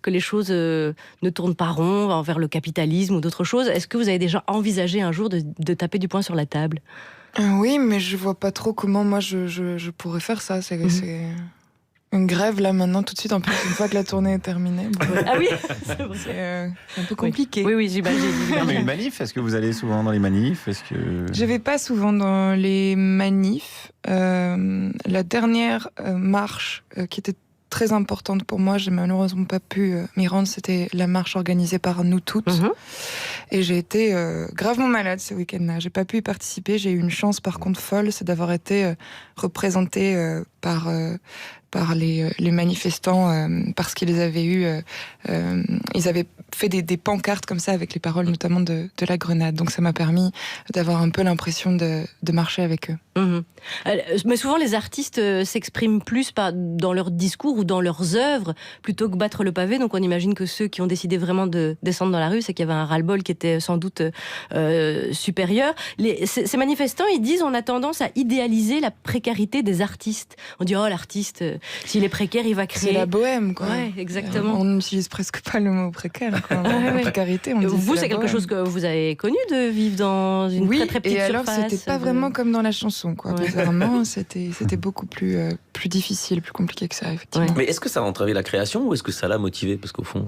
S2: que les choses ne tournent pas rond envers le capitalisme ou d'autres choses, est-ce que vous avez déjà envisagé un jour de taper du poing sur la table?
S23: Oui, mais je vois pas trop comment moi je pourrais faire ça. C'est une grève là maintenant tout de suite, en plus une fois que la tournée est terminée. Bon,
S2: Ah oui,
S23: c'est un peu compliqué.
S2: Oui, j'imagine.
S17: Non, mais une manif, est-ce que vous allez souvent dans les manifs? Est-ce que...
S23: Je vais pas souvent dans les manifs. La dernière marche qui était très importante pour moi, j'ai malheureusement pas pu m'y rendre, c'était la marche organisée par Nous Toutes. Et j'ai été gravement malade ce week-end-là. J'ai pas pu y participer. J'ai eu une chance par contre folle, c'est d'avoir été représentée par les manifestants parce qu'ils avaient eu ils avaient fait des pancartes comme ça avec les paroles notamment de la grenade. Donc ça m'a permis d'avoir un peu l'impression de marcher avec eux.
S2: Mais souvent les artistes s'expriment plus dans leurs discours ou dans leurs œuvres plutôt que battre le pavé. Donc on imagine que ceux qui ont décidé vraiment de descendre dans la rue, c'est qu'il y avait un ras-le-bol qui était sans doute supérieur. Ces manifestants, ils disent on a tendance à idéaliser la précarité des artistes. On dit oh l'artiste, s'il est précaire, il va créer.
S23: C'est la bohème, quoi.
S2: Ouais, exactement.
S23: On n'utilise presque pas le mot précaire, quoi.
S2: Ouais.
S23: Précarité, on dit
S2: Vous, c'est
S23: la
S2: quelque
S23: bohème.
S2: chose que vous avez connu de vivre dans une très très petite
S23: et alors
S2: surface.
S23: c'était pas vraiment comme dans la chanson, quoi.
S2: Ouais.
S23: Bizarrement, c'était beaucoup plus difficile, plus compliqué que ça, effectivement.
S15: Mais est-ce que ça a entravé la création ou est-ce que ça l'a motivé? Parce qu'au fond...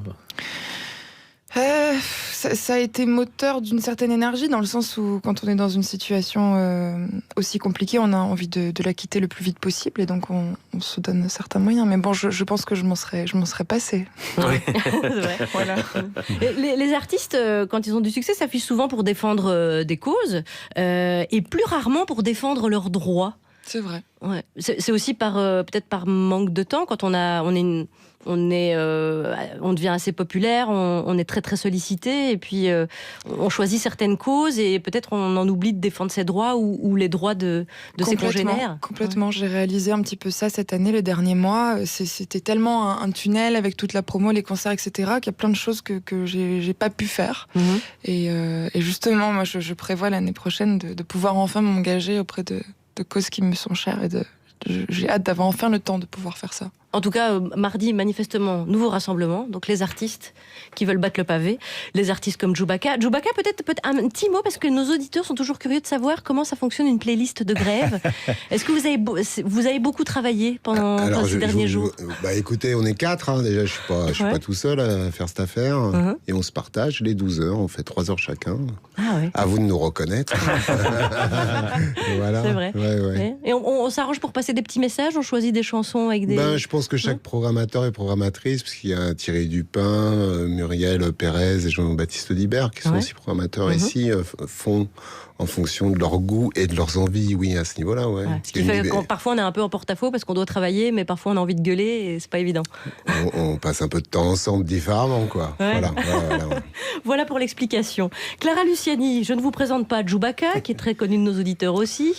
S23: Ça a été moteur d'une certaine énergie, dans le sens où quand on est dans une situation aussi compliquée, on a envie de la quitter le plus vite possible, et donc on se donne certains moyens. Mais bon, je pense que je m'en serais passée.
S2: C'est vrai. Voilà. Les artistes, quand ils ont du succès, s'affichent souvent pour défendre des causes et plus rarement pour défendre leurs droits.
S23: C'est vrai.
S2: Ouais. C'est aussi peut-être par manque de temps, quand on est on devient assez populaire, on est très très sollicité, et puis on choisit certaines causes, et peut-être on en oublie de défendre ses droits ou les droits de ses congénères.
S23: Complètement, j'ai réalisé un petit peu ça cette année, les derniers mois. C'était tellement un tunnel avec toute la promo, les concerts, etc., qu'il y a plein de choses que j'ai pas pu faire. Et justement, moi, je prévois l'année prochaine de pouvoir enfin m'engager auprès de causes qui me sont chères, et j'ai hâte d'avoir enfin le temps de pouvoir faire ça.
S2: En tout cas, mardi, manifestement, nouveau rassemblement. Donc les artistes qui veulent battre le pavé, les artistes comme Chewbacca. Chewbacca, peut-être un petit mot, parce que nos auditeurs sont toujours curieux de savoir comment ça fonctionne une playlist de grève. Est-ce que vous avez beaucoup travaillé pendant ces derniers jours?
S21: Écoutez, on est 4, hein, déjà, je suis pas tout seul à faire cette affaire. Et on se partage les 12 heures, on fait 3 heures chacun. À vous de nous reconnaître. Voilà.
S2: C'est vrai.
S21: Ouais.
S2: Et on s'arrange pour passer des petits messages, on choisit des chansons avec des...
S21: Je pense que chaque programmateur et programmatrice, parce qu'il y a Thierry Dupin, Muriel Pérez et Jean-Baptiste Audibert, qui sont aussi programmateurs ici, font en fonction de leur goût et de leurs envies, à ce niveau-là.
S2: Ce qui fait que parfois on est un peu en porte-à-faux parce qu'on doit travailler, mais parfois on a envie de gueuler et c'est pas évident.
S21: On passe un peu de temps ensemble différemment, quoi. Voilà.
S2: Voilà pour l'explication. Clara Luciani, je ne vous présente pas Chewbacca, qui est très connu de nos auditeurs aussi,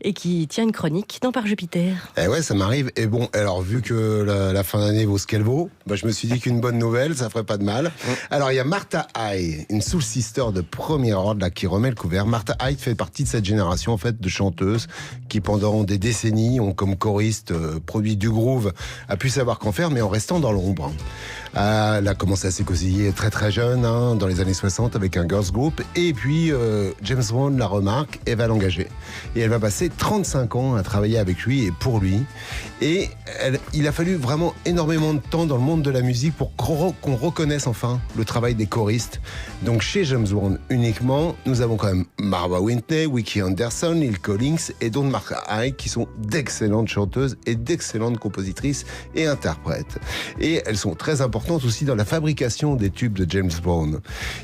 S2: et qui tient une chronique dans Par Jupiter.
S21: Ça m'arrive. Et bon, alors vu que la fin d'année vaut ce qu'elle vaut, je me suis dit qu'une bonne nouvelle, ça ferait pas de mal. Alors il y a Martha High, une soul sister de premier ordre là, qui remet le couvert. Martha High fait partie de cette génération en fait de chanteuses qui pendant des décennies ont comme choriste produit du groove, a pu savoir qu'en faire, mais en restant dans l'ombre. Elle a commencé à s'écosiller très très jeune, dans les années 60 avec un girls group, et puis James Bond la remarque et va l'engager. Et elle va passer 35 ans à travailler avec lui et pour lui. Et il a fallu vraiment énormément de temps dans le monde de la musique pour qu'on reconnaisse enfin le travail des choristes. Donc chez James Bond uniquement, nous avons quand même Marva Whitney, Vicky Anderson, Lil Collins et donc Martha High, qui sont d'excellentes chanteuses et d'excellentes compositrices et interprètes. Et elles sont très importantes aussi dans la fabrication des tubes de James Bond.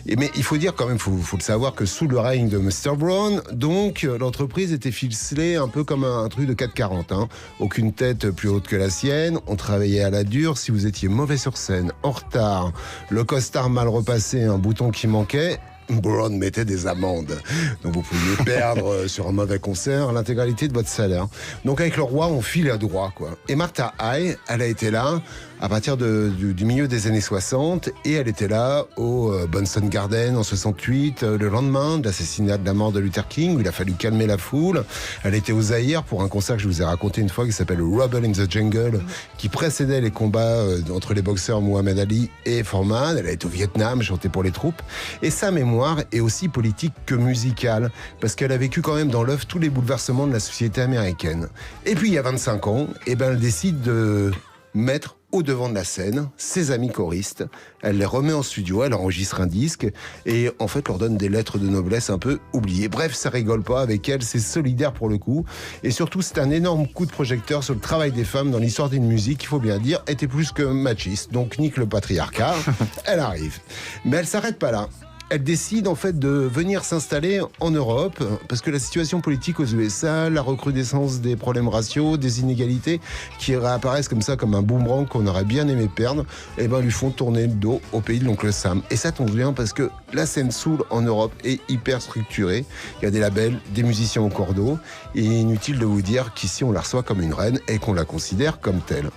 S21: Mais il faut dire quand même, faut le savoir, que sous le règne de Mr. Brown, donc l'entreprise était ficelée un peu comme un truc de 440. Aucune tête plus haute que la sienne, on travaillait à la dure. Si vous étiez mauvais sur scène, en retard, le costard mal repassé, un bouton qui manquait, Brown mettait des amendes. Donc vous pouviez perdre sur un mauvais concert l'intégralité de votre salaire. Donc avec le roi, on file à droit, quoi. Et Martha High, elle a été là à partir du milieu des années 60, et elle était là au Bunsen Garden en 68, le lendemain de l'assassinat, de la mort de Luther King, où il a fallu calmer la foule. Elle était au Zaïre pour un concert que je vous ai raconté une fois, qui s'appelle Rubble in the Jungle, qui précédait les combats entre les boxeurs Muhammad Ali et Foreman. Elle a été au Vietnam, chantée pour les troupes. Et sa mémoire est aussi politique que musicale, parce qu'elle a vécu quand même dans l'œuf tous les bouleversements de la société américaine. Et puis il y a 25 ans, elle décide de mettre au devant de la scène ses amis choristes. Elle les remet en studio, elle enregistre un disque et en fait leur donne des lettres de noblesse un peu oubliées. Bref, ça rigole pas avec elle, c'est solidaire pour le coup, et surtout c'est un énorme coup de projecteur sur le travail des femmes dans l'histoire d'une musique, il faut bien dire, était plus que machiste, donc nique le patriarcat. Elle arrive, mais elle s'arrête pas là. Elle décide en fait de venir s'installer en Europe parce que la situation politique aux USA, la recrudescence des problèmes raciaux, des inégalités qui réapparaissent comme ça comme un boomerang qu'on aurait bien aimé perdre, lui font tourner le dos au pays de l'oncle Sam. Et ça tombe bien parce que la scène soul en Europe est hyper structurée. Il y a des labels, des musiciens au cordeau, et inutile de vous dire qu'ici on la reçoit comme une reine et qu'on la considère comme telle.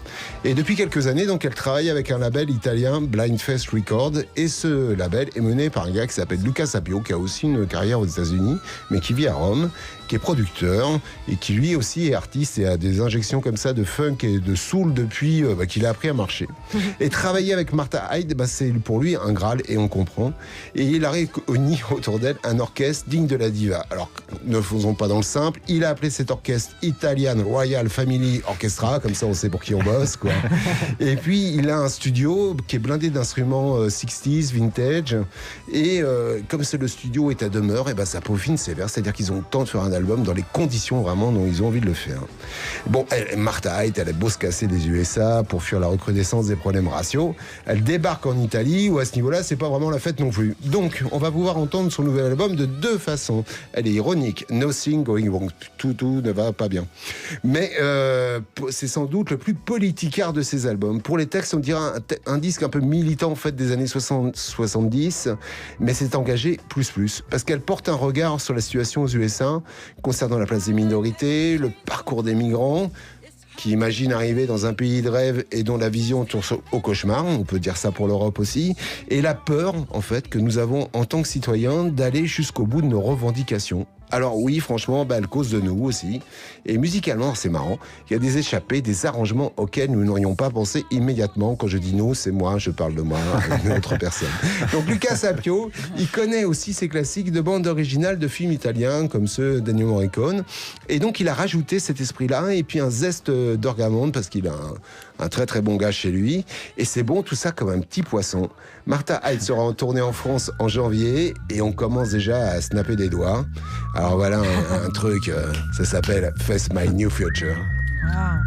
S21: Et depuis quelques années, donc, elle travaille avec un label italien, Blind Faith Records, et ce label est mené par un gars qui s'appelle Luca Sapio, qui a aussi une carrière aux États-Unis, mais qui vit à Rome, qui est producteur et qui lui aussi est artiste et a des injections comme ça de funk et de soul depuis qu'il a appris à marcher. Et travailler avec Martha High, c'est pour lui un Graal, et on comprend. Et il a réuni autour d'elle un orchestre digne de la diva. Alors, ne faisons pas dans le simple, il a appelé cet orchestre Italian Royal Family Orchestra, comme ça on sait pour qui on bosse, quoi. Et puis il a un studio qui est blindé d'instruments 60s, vintage, et mais comme c'est le studio est à demeure, et ben ça peaufine sévère, c'est-à-dire qu'ils ont le temps de faire un album dans les conditions vraiment dont ils ont envie de le faire. Bon, Martha Haidt, elle a beau se casser des USA pour fuir la recrudescence des problèmes raciaux, elle débarque en Italie où à ce niveau-là, c'est pas vraiment la fête non plus. Donc, on va pouvoir entendre son nouvel album de deux façons. Elle est ironique, nothing going wrong, tout ne va pas bien. Mais c'est sans doute le plus politicard de ses albums. Pour les textes, on dirait un disque un peu militant en fait des années 60-70, mais c'est engagé plus, parce qu'elle porte un regard sur la situation aux USA concernant la place des minorités, le parcours des migrants, qui imaginent arriver dans un pays de rêve et dont la vision tourne au cauchemar, on peut dire ça pour l'Europe aussi, et la peur, en fait, que nous avons en tant que citoyens d'aller jusqu'au bout de nos revendications. Alors oui, franchement, elle cause de nous aussi. Et musicalement, c'est marrant, il y a des échappées, des arrangements auxquels nous n'aurions pas pensé immédiatement. Quand je dis nous, c'est moi, je parle de moi, une autre personne. Donc Luca Sapio, il connaît aussi ses classiques de bandes originales de films italiens, comme ceux d'Ennio Morricone. Et donc il a rajouté cet esprit-là, et puis un zeste d'orgamonde, parce qu'il a un très très bon gars chez lui. Et c'est bon, tout ça comme un petit poisson. Martha Haidt sera en tournée en France en janvier, et on commence déjà à snapper des doigts. Alors voilà un truc, ça s'appelle Face My New Future.
S22: Wow.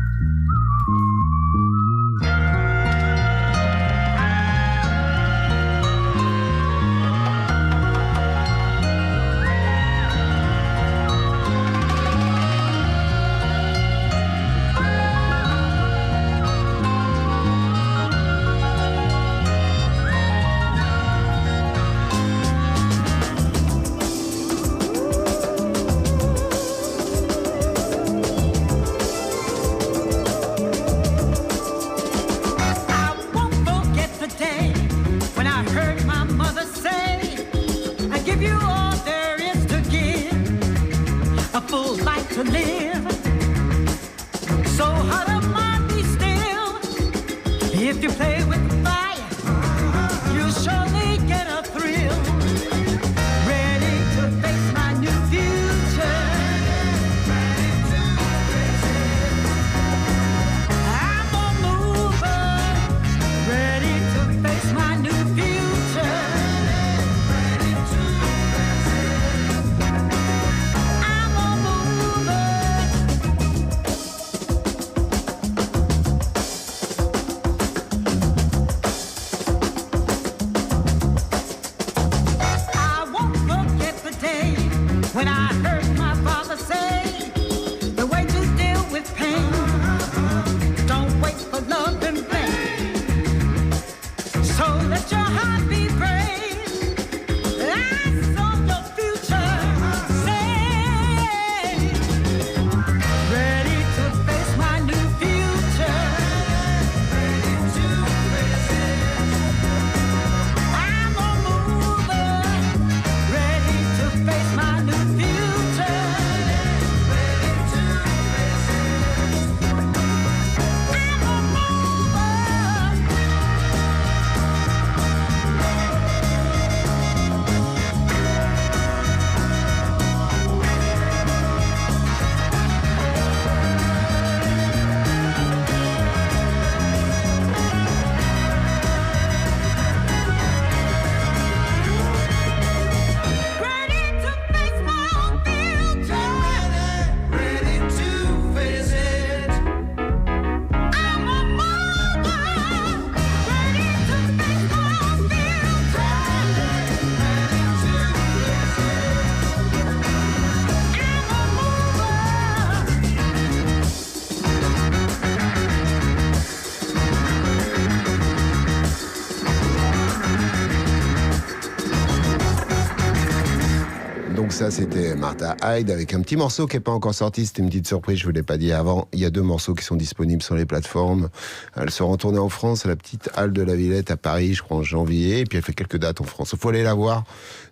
S21: Ça, c'était Martha Haidt avec un petit morceau qui n'est pas encore sorti. C'était une petite surprise, je ne vous l'ai pas dit avant. Il y a 2 morceaux qui sont disponibles sur les plateformes. Elle sera en tournée en France à la petite halle de la Villette à Paris, je crois, en janvier. Et puis elle fait quelques dates en France. Il faut aller la voir.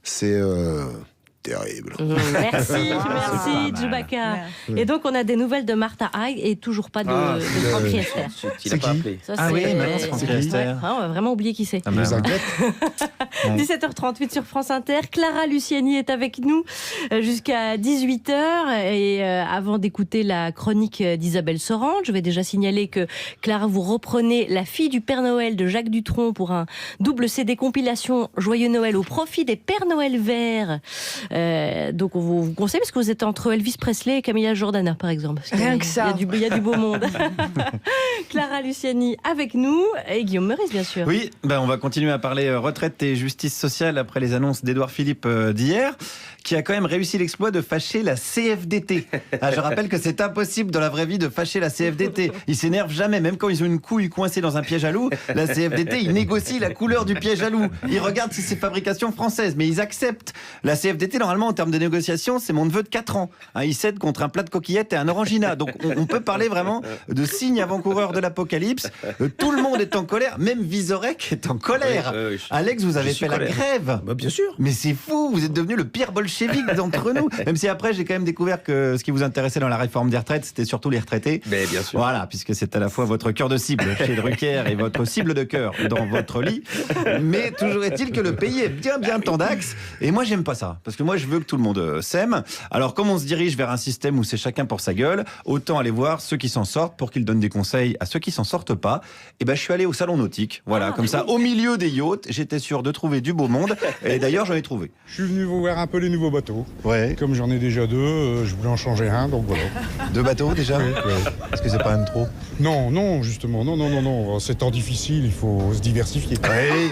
S21: C'est terrible.
S2: Merci Djoubaka. Et donc on a des nouvelles de Martha Haig et toujours pas de Franck Riester.
S15: Il n'a pas appelé.
S2: C'est
S17: Franck Riester.
S2: on va vraiment oublier qui c'est.
S21: Ça nous inquiète.
S2: 17h38 sur France Inter. Clara Luciani est avec nous jusqu'à 18h. Et avant d'écouter la chronique d'Isabelle Sorand, je vais déjà signaler que Clara, vous reprenez La fille du Père Noël de Jacques Dutronc pour un double CD compilation Joyeux Noël au profit des Pères Noël verts. Donc on vous conseille parce que vous êtes entre Elvis Presley et Camilla Jordana par exemple.
S22: Rien que ça.
S2: Il y a du beau monde. Clara Luciani avec nous et Guillaume Meurice bien sûr.
S17: Oui, on va continuer à parler retraite et justice sociale après les annonces d'Édouard Philippe d'hier, qui a quand même réussi l'exploit de fâcher la CFDT. Je rappelle que c'est impossible dans la vraie vie de fâcher la CFDT. Ils s'énervent jamais, même quand ils ont une couille coincée dans un piège à loup. La CFDT, ils négocient la couleur du piège à loup. Ils regardent si c'est fabrication française, mais ils acceptent. La CFDT, normalement, en termes de négociation, c'est mon neveu de 4 ans. Il cède contre un plat de coquillettes et un orangina. Donc on peut parler vraiment de signe avant-coureur de l'apocalypse. Tout le monde est en colère, même Vizorek est en colère. Alex, vous avez fait la grève.
S15: Bien sûr.
S17: Mais c'est fou, vous êtes devenu le pire bolchevique d'entre nous. Même si après, j'ai quand même découvert que ce qui vous intéressait dans la réforme des retraites, c'était surtout les retraités.
S15: Mais bien sûr.
S17: Voilà, puisque c'est à la fois votre cœur de cible chez Drucker et votre cible de cœur dans votre lit. Mais toujours est-il que le pays est bien tendax. Et moi, j'aime pas ça. Parce que moi, je veux que tout le monde s'aime. Alors, comme on se dirige vers un système où c'est chacun pour sa gueule, autant aller voir ceux qui s'en sortent pour qu'ils donnent des conseils à ceux qui s'en sortent pas. Et je suis allé au salon nautique. Voilà, comme ça, au milieu des yachts, j'étais sûr de trouver du beau monde. Et d'ailleurs, j'en ai trouvé.
S11: Je suis venu vous voir un peu les nouveaux bateaux.
S17: Ouais.
S11: Comme j'en ai déjà 2, je voulais en changer un, donc voilà.
S17: 2 bateaux déjà?
S11: Oui.
S17: Est-ce que c'est pas un trop?
S11: Non, justement, non. C'est temps difficile, il faut se diversifier.
S17: Oui,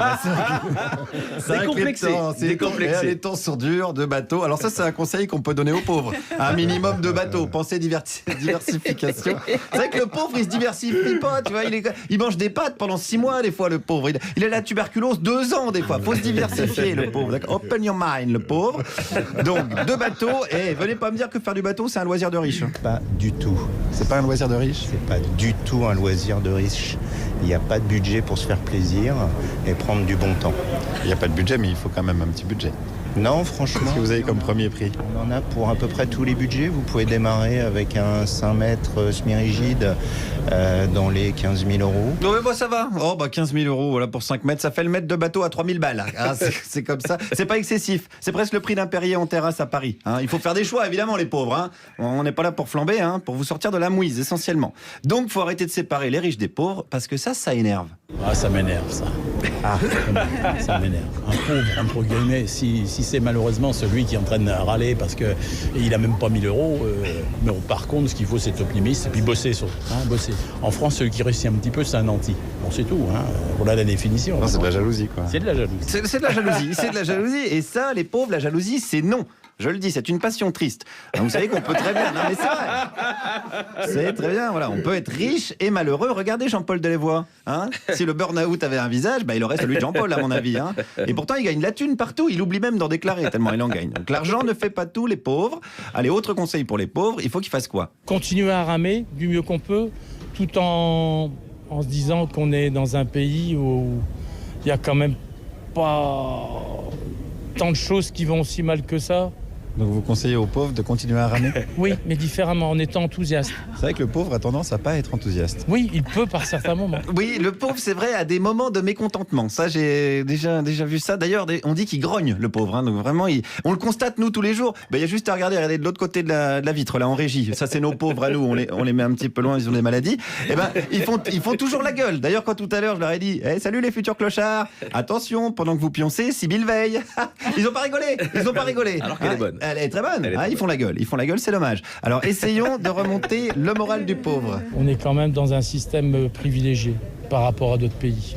S17: c'est
S15: Décomplexé.
S17: Les temps sont durs, 2 bateaux. Alors ça, c'est un conseil qu'on peut donner aux pauvres. Un minimum de bateaux. Pensez diversification. C'est vrai que le pauvre, il se diversifie pas, tu vois. Il mange des pâtes pendant 6 mois, des fois, le pauvre. Il a la tuberculose 2 ans, des fois. Faut se diversifier, le pauvre. Open your mind, le pauvre. Donc, 2 bateaux. Et venez pas me dire que faire du bateau, c'est un loisir de riche.
S12: Pas du tout.
S17: C'est pas un loisir de riche?
S12: C'est pas du tout un loisir de riche. Il n'y a pas de budget pour se faire plaisir et prendre du bon temps.
S17: Il n'y a pas de budget, mais il faut quand même un petit budget.
S12: Non, franchement.
S17: Qu'est-ce que vous avez comme premier prix?
S12: On en a pour à peu près tous les budgets. Vous pouvez démarrer avec un 5 mètres semi-rigide dans les 15 000 euros.
S17: Oui, ça va. 15 000 euros voilà, pour 5 mètres. Ça fait le mètre de bateau à 3 000 balles. C'est comme ça. C'est pas excessif. C'est presque le prix d'un Perrier en terrasse à Paris. Il faut faire des choix, évidemment, les pauvres. On n'est pas là pour flamber, pour vous sortir de la mouise, essentiellement. Donc, faut arrêter de séparer les riches des pauvres, parce que ça énerve.
S18: Ça m'énerve, ça. Ça m'énerve. Un pauvre, entre guillemets, si c'est malheureusement celui qui est en train de râler parce qu'il n'a même pas 1 000 euros, mais par contre, ce qu'il faut, c'est être optimiste et puis bosser. Bosser. En France, celui qui réussit un petit peu, c'est un nanti. Bon, c'est tout. Voilà la définition.
S17: Non, c'est de la jalousie, quoi.
S18: C'est de la jalousie.
S17: C'est de la jalousie. C'est de la jalousie. Et ça, les pauvres, la jalousie, c'est non. Je le dis, c'est une passion triste. Vous savez qu'on peut très bien... Non, mais c'est vrai. C'est très bien, voilà. On peut être riche et malheureux. Regardez Jean-Paul Delevoye. Si le burn-out avait un visage, il aurait celui de Jean-Paul, à mon avis. Et pourtant, il gagne la thune partout. Il oublie même d'en déclarer, tellement il en gagne. Donc l'argent ne fait pas tout, les pauvres. Allez, autre conseil pour les pauvres, il faut qu'ils fassent quoi?
S18: Continuer à ramer du mieux qu'on peut, tout en se disant qu'on est dans un pays où il n'y a quand même pas tant de choses qui vont aussi mal que ça.
S17: Donc vous conseillez aux pauvres de continuer à ramer?
S18: Oui, mais différemment, en étant enthousiaste.
S17: C'est vrai que le pauvre a tendance à pas être enthousiaste.
S18: Oui, il peut par certains moments.
S17: Oui, le pauvre, c'est vrai, a des moments de mécontentement. Ça, j'ai déjà vu ça. D'ailleurs, on dit qu'il grogne, le pauvre. Donc vraiment, on le constate, nous, tous les jours. Il y a juste à regarder de l'autre côté de la vitre, là, en régie. Ça, c'est nos pauvres à nous. On les met un petit peu loin, ils ont des maladies. Ils font toujours la gueule. D'ailleurs, quand tout à l'heure, je leur ai dit salut les futurs clochards. Attention, pendant que vous pioncez, Sybille veille. Ils ont pas rigolé.
S15: Alors qu'elle est bonne.
S17: Elle est très bonne. Ils font la gueule, c'est dommage. Alors essayons de remonter le moral du pauvre.
S18: On est quand même dans un système privilégié par rapport à d'autres pays,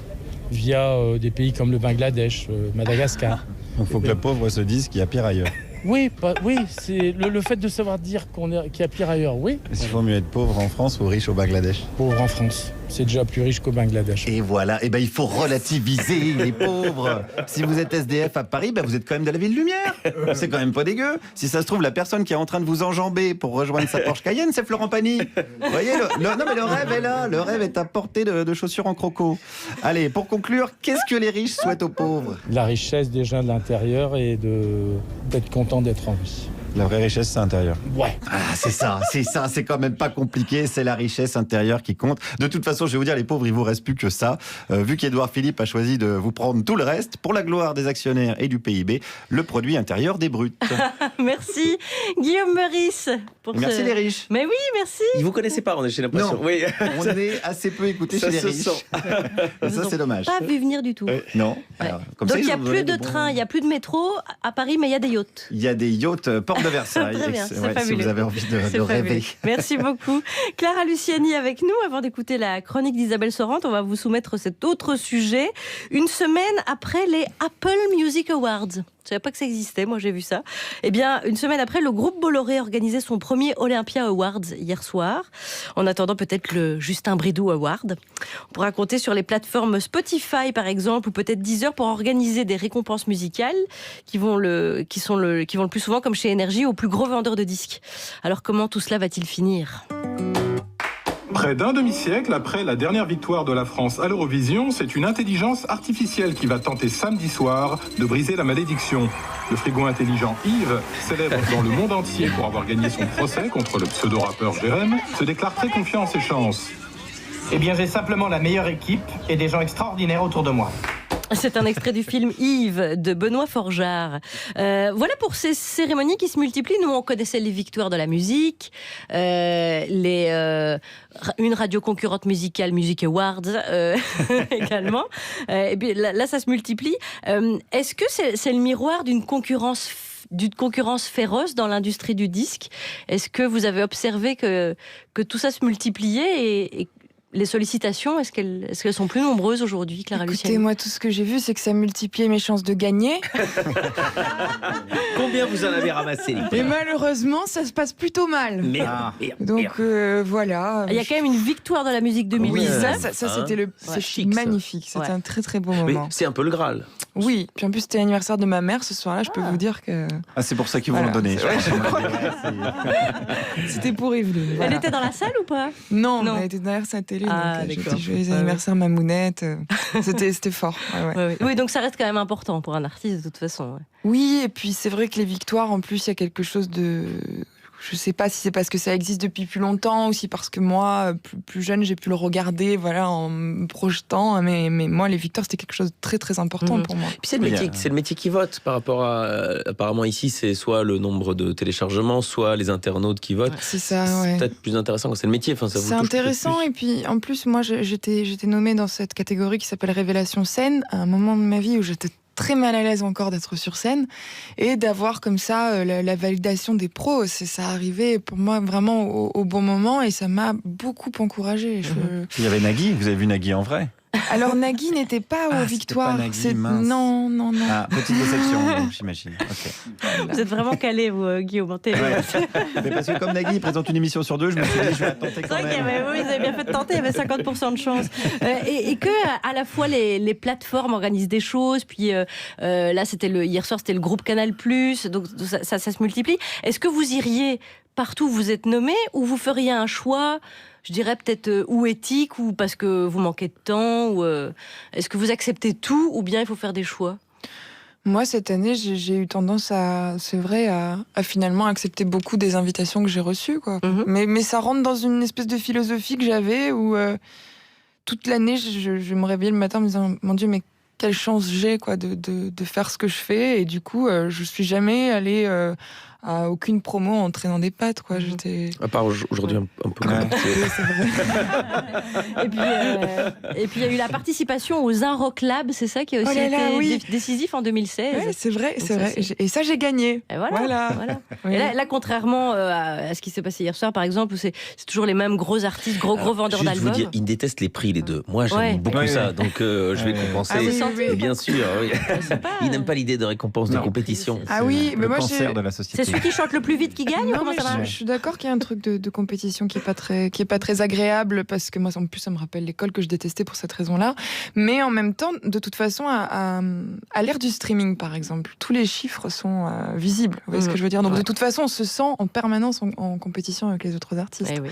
S18: via des pays comme le Bangladesh, Madagascar.
S17: Donc il faut que le pauvre se dise qu'il y a pire ailleurs.
S18: Oui, c'est le fait de savoir dire qu'il y a pire ailleurs, oui.
S17: Est-ce qu'il vaut mieux être pauvre en France ou riche au Bangladesh?
S18: Pauvre en France. c'est déjà plus riche qu'au Bangladesh.
S17: Et voilà, et ben il faut relativiser les pauvres. Si vous êtes SDF à Paris, ben vous êtes quand même de la ville lumière. C'est quand même pas dégueu. Si ça se trouve, la personne qui est en train de vous enjamber pour rejoindre sa Porsche Cayenne, c'est Florent Pagny. Vous voyez, non mais le rêve est là, le rêve est à portée de chaussures en croco. Allez, pour conclure, qu'est-ce que les riches souhaitent aux pauvres?
S18: La richesse déjà de l'intérieur et d'être content d'être en vie.
S17: La vraie richesse, c'est intérieur.
S18: Ouais.
S17: Ah, c'est ça, c'est quand même pas compliqué, c'est la richesse intérieure qui compte. De toute façon, je vais vous dire, les pauvres, il vous reste plus que ça. Vu qu'Édouard Philippe a choisi de vous prendre tout le reste, pour la gloire des actionnaires et du PIB, le produit intérieur des brutes.
S2: Merci Guillaume Meurice.
S17: Merci les riches.
S2: Mais oui, merci.
S15: Ils vous connaissaient pas, j'ai l'impression.
S17: Non,
S15: oui.
S17: on est assez peu écoutés chez les riches. Ça, c'est dommage.
S2: Pas vu venir du tout.
S17: Non.
S2: Ouais.
S17: Alors, comme
S2: donc
S17: ça,
S2: il n'y a plus de train, il n'y a plus de métro à Paris, mais il y a des yachts.
S17: Il y a des yachts Port de Versailles.
S2: Très bien, c'est
S17: si
S2: fabuleux.
S17: vous avez envie de rêver.
S2: Merci beaucoup. Clara Luciani avec nous. Avant d'écouter la chronique d'Isabelle Sorante, on va vous soumettre cet autre sujet. Une semaine après les Apple Music Awards. Je ne savais pas que ça existait, moi j'ai vu ça. Eh bien, une semaine après, le groupe Bolloré organisait son premier Olympia Awards hier soir. En attendant peut-être le Justin Bridou Award. On pourra compter sur les plateformes Spotify par exemple, ou peut-être Deezer pour organiser des récompenses musicales qui vont le plus souvent, comme chez Énergie, aux plus gros vendeurs de disques. Alors comment tout cela va-t-il finir ?
S5: Près d'un demi-siècle après la dernière victoire de la France à l'Eurovision, c'est une intelligence artificielle qui va tenter samedi soir de briser la malédiction. Le frigo intelligent Yves, célèbre dans le monde entier pour avoir gagné son procès contre le pseudo-rappeur Jérém, se déclare très confiant en ses chances.
S13: Eh bien, j'ai simplement la meilleure équipe et des gens extraordinaires autour de moi.
S2: C'est un extrait du film Yves de Benoît Forjard. Voilà pour ces cérémonies qui se multiplient. Nous, on connaissait les victoires de la musique, une radio concurrente musicale, Music Awards également. Et puis là, ça se multiplie. Est-ce que c'est le miroir d'une concurrence féroce dans l'industrie du disque? Est-ce que vous avez observé que tout ça se multipliait et les sollicitations, est-ce qu'elles sont plus nombreuses aujourd'hui, Clara Luciani?
S23: Écoutez, moi, tout ce que j'ai vu, c'est que ça multipliait mes chances de gagner.
S15: Combien vous en avez ramassé, Nicolas?
S23: Et malheureusement, ça se passe plutôt mal. Donc voilà.
S2: Il y a quand même une victoire de la musique 2019.
S23: Oui, ça c'était
S15: chic,
S23: magnifique. C'était un très très beau moment.
S15: Mais c'est un peu le Graal.
S23: Oui, puis en plus c'était l'anniversaire de ma mère ce soir-là, je peux vous dire que...
S17: Ah, c'est pour ça qu'ils vous l'ont donné.
S23: C'était pour Evelyne.
S2: Elle était dans la salle ou pas?
S23: Non, elle était derrière sa télé.
S2: Ah,
S23: donc,
S2: d'accord.
S23: Joyeux anniversaire Mamounette. C'était fort. Ouais.
S2: Oui, donc ça reste quand même important pour un artiste de toute façon. Ouais.
S23: Oui, et puis c'est vrai que les victoires, en plus, il y a quelque chose de... Je sais pas si c'est parce que ça existe depuis plus longtemps ou si parce que moi, plus jeune, j'ai pu le regarder en me projetant. Mais moi, les victoires, c'était quelque chose de très très important pour moi.
S15: Puis c'est le métier qui vote par rapport à... apparemment ici, c'est soit le nombre de téléchargements, soit les internautes qui votent.
S23: C'est ça,
S15: C'est peut-être plus intéressant quand c'est le métier. Enfin, ça vous
S23: c'est intéressant et puis en plus, moi, j'étais nommée dans cette catégorie qui s'appelle Révélation scène à un moment de ma vie où j'étais très mal à l'aise encore d'être sur scène et d'avoir comme ça la validation des pros. Ça arrivait pour moi vraiment au bon moment et ça m'a beaucoup encouragée.
S17: Il y avait Nagui, vous avez vu Nagui en vrai?
S23: Alors Nagui n'était pas aux victoires. Non.
S17: Ah, petite déception, j'imagine. Okay.
S2: Vous êtes vraiment calé, vous, Guillaume.
S17: Mais parce que comme Nagui présente une émission sur deux, je me suis dit je vais tenter quand même.
S2: C'est vrai que vous avez bien fait de tenter, il y avait 50% de chance. Et que à la fois les plateformes organisent des choses, puis là hier soir c'était le groupe Canal+, donc ça se multiplie. Est-ce que vous iriez partout où vous êtes nommé ou vous feriez un choix, je dirais peut-être ou éthique ou parce que vous manquez de temps ou est-ce que vous acceptez tout ou bien il faut faire des choix?
S23: Moi, cette année, j'ai eu tendance à finalement accepter beaucoup des invitations que j'ai reçues, quoi. Mais ça rentre dans une espèce de philosophie que j'avais où toute l'année, je me réveillais le matin en me disant « Mon Dieu, mais quelle chance j'ai quoi, de faire ce que je fais !» Et du coup, je suis jamais allée... à aucune promo en traînant des pattes, quoi.
S15: À part aujourd'hui un peu.
S23: C'est vrai.
S2: Et puis il y a eu la participation aux Un Rock Lab, c'est ça qui a aussi été décisif en 2016.
S23: Ouais, c'est vrai. Et ça, j'ai gagné.
S2: Et voilà. Oui. Et là, contrairement à ce qui s'est passé hier soir, par exemple, où c'est toujours les mêmes gros artistes, gros vendeurs d'albums.
S15: Je vous dire, ils détestent les prix, les deux. Moi, j'aime beaucoup ça, donc je vais compenser.
S2: Oui.
S15: Bien sûr, oui. Ils n'aiment pas l'idée de récompense de compétition.
S23: Ah oui, mais moi,
S17: cancer de la société.
S2: C'est celui qui chante le plus vite qui gagne ou comment ça marche?
S23: Je suis d'accord qu'il y a un truc de compétition qui est pas très agréable, parce que moi, en plus, ça me rappelle l'école que je détestais pour cette raison-là. Mais en même temps, de toute façon, à l'ère du streaming, par exemple, tous les chiffres sont visibles. Vous voyez ce que je veux dire? Donc, de toute façon, on se sent en permanence en compétition avec les autres artistes.
S2: Oui.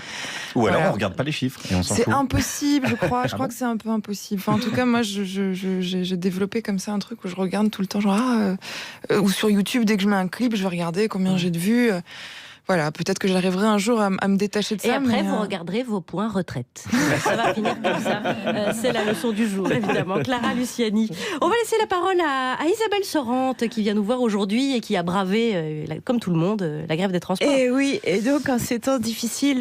S17: Ou alors on regarde pas les chiffres et on s'en fout.
S23: C'est impossible, je crois. Je crois que c'est un peu impossible. Enfin, en tout cas, moi, j'ai développé comme ça un truc où je regarde tout le temps, genre, ou sur YouTube, dès que je mets un clip, je vais regarder combien j'ai de vues. Voilà, peut-être que j'arriverai un jour à me détacher de ça.
S2: Et après, vous regarderez vos points retraite. Ça va finir comme ça. C'est la leçon du jour, évidemment. Clara Luciani. On va laisser la parole à Isabelle Sorante, qui vient nous voir aujourd'hui et qui a bravé, comme tout le monde, la grève des transports.
S22: Et oui, et donc en ces temps difficiles,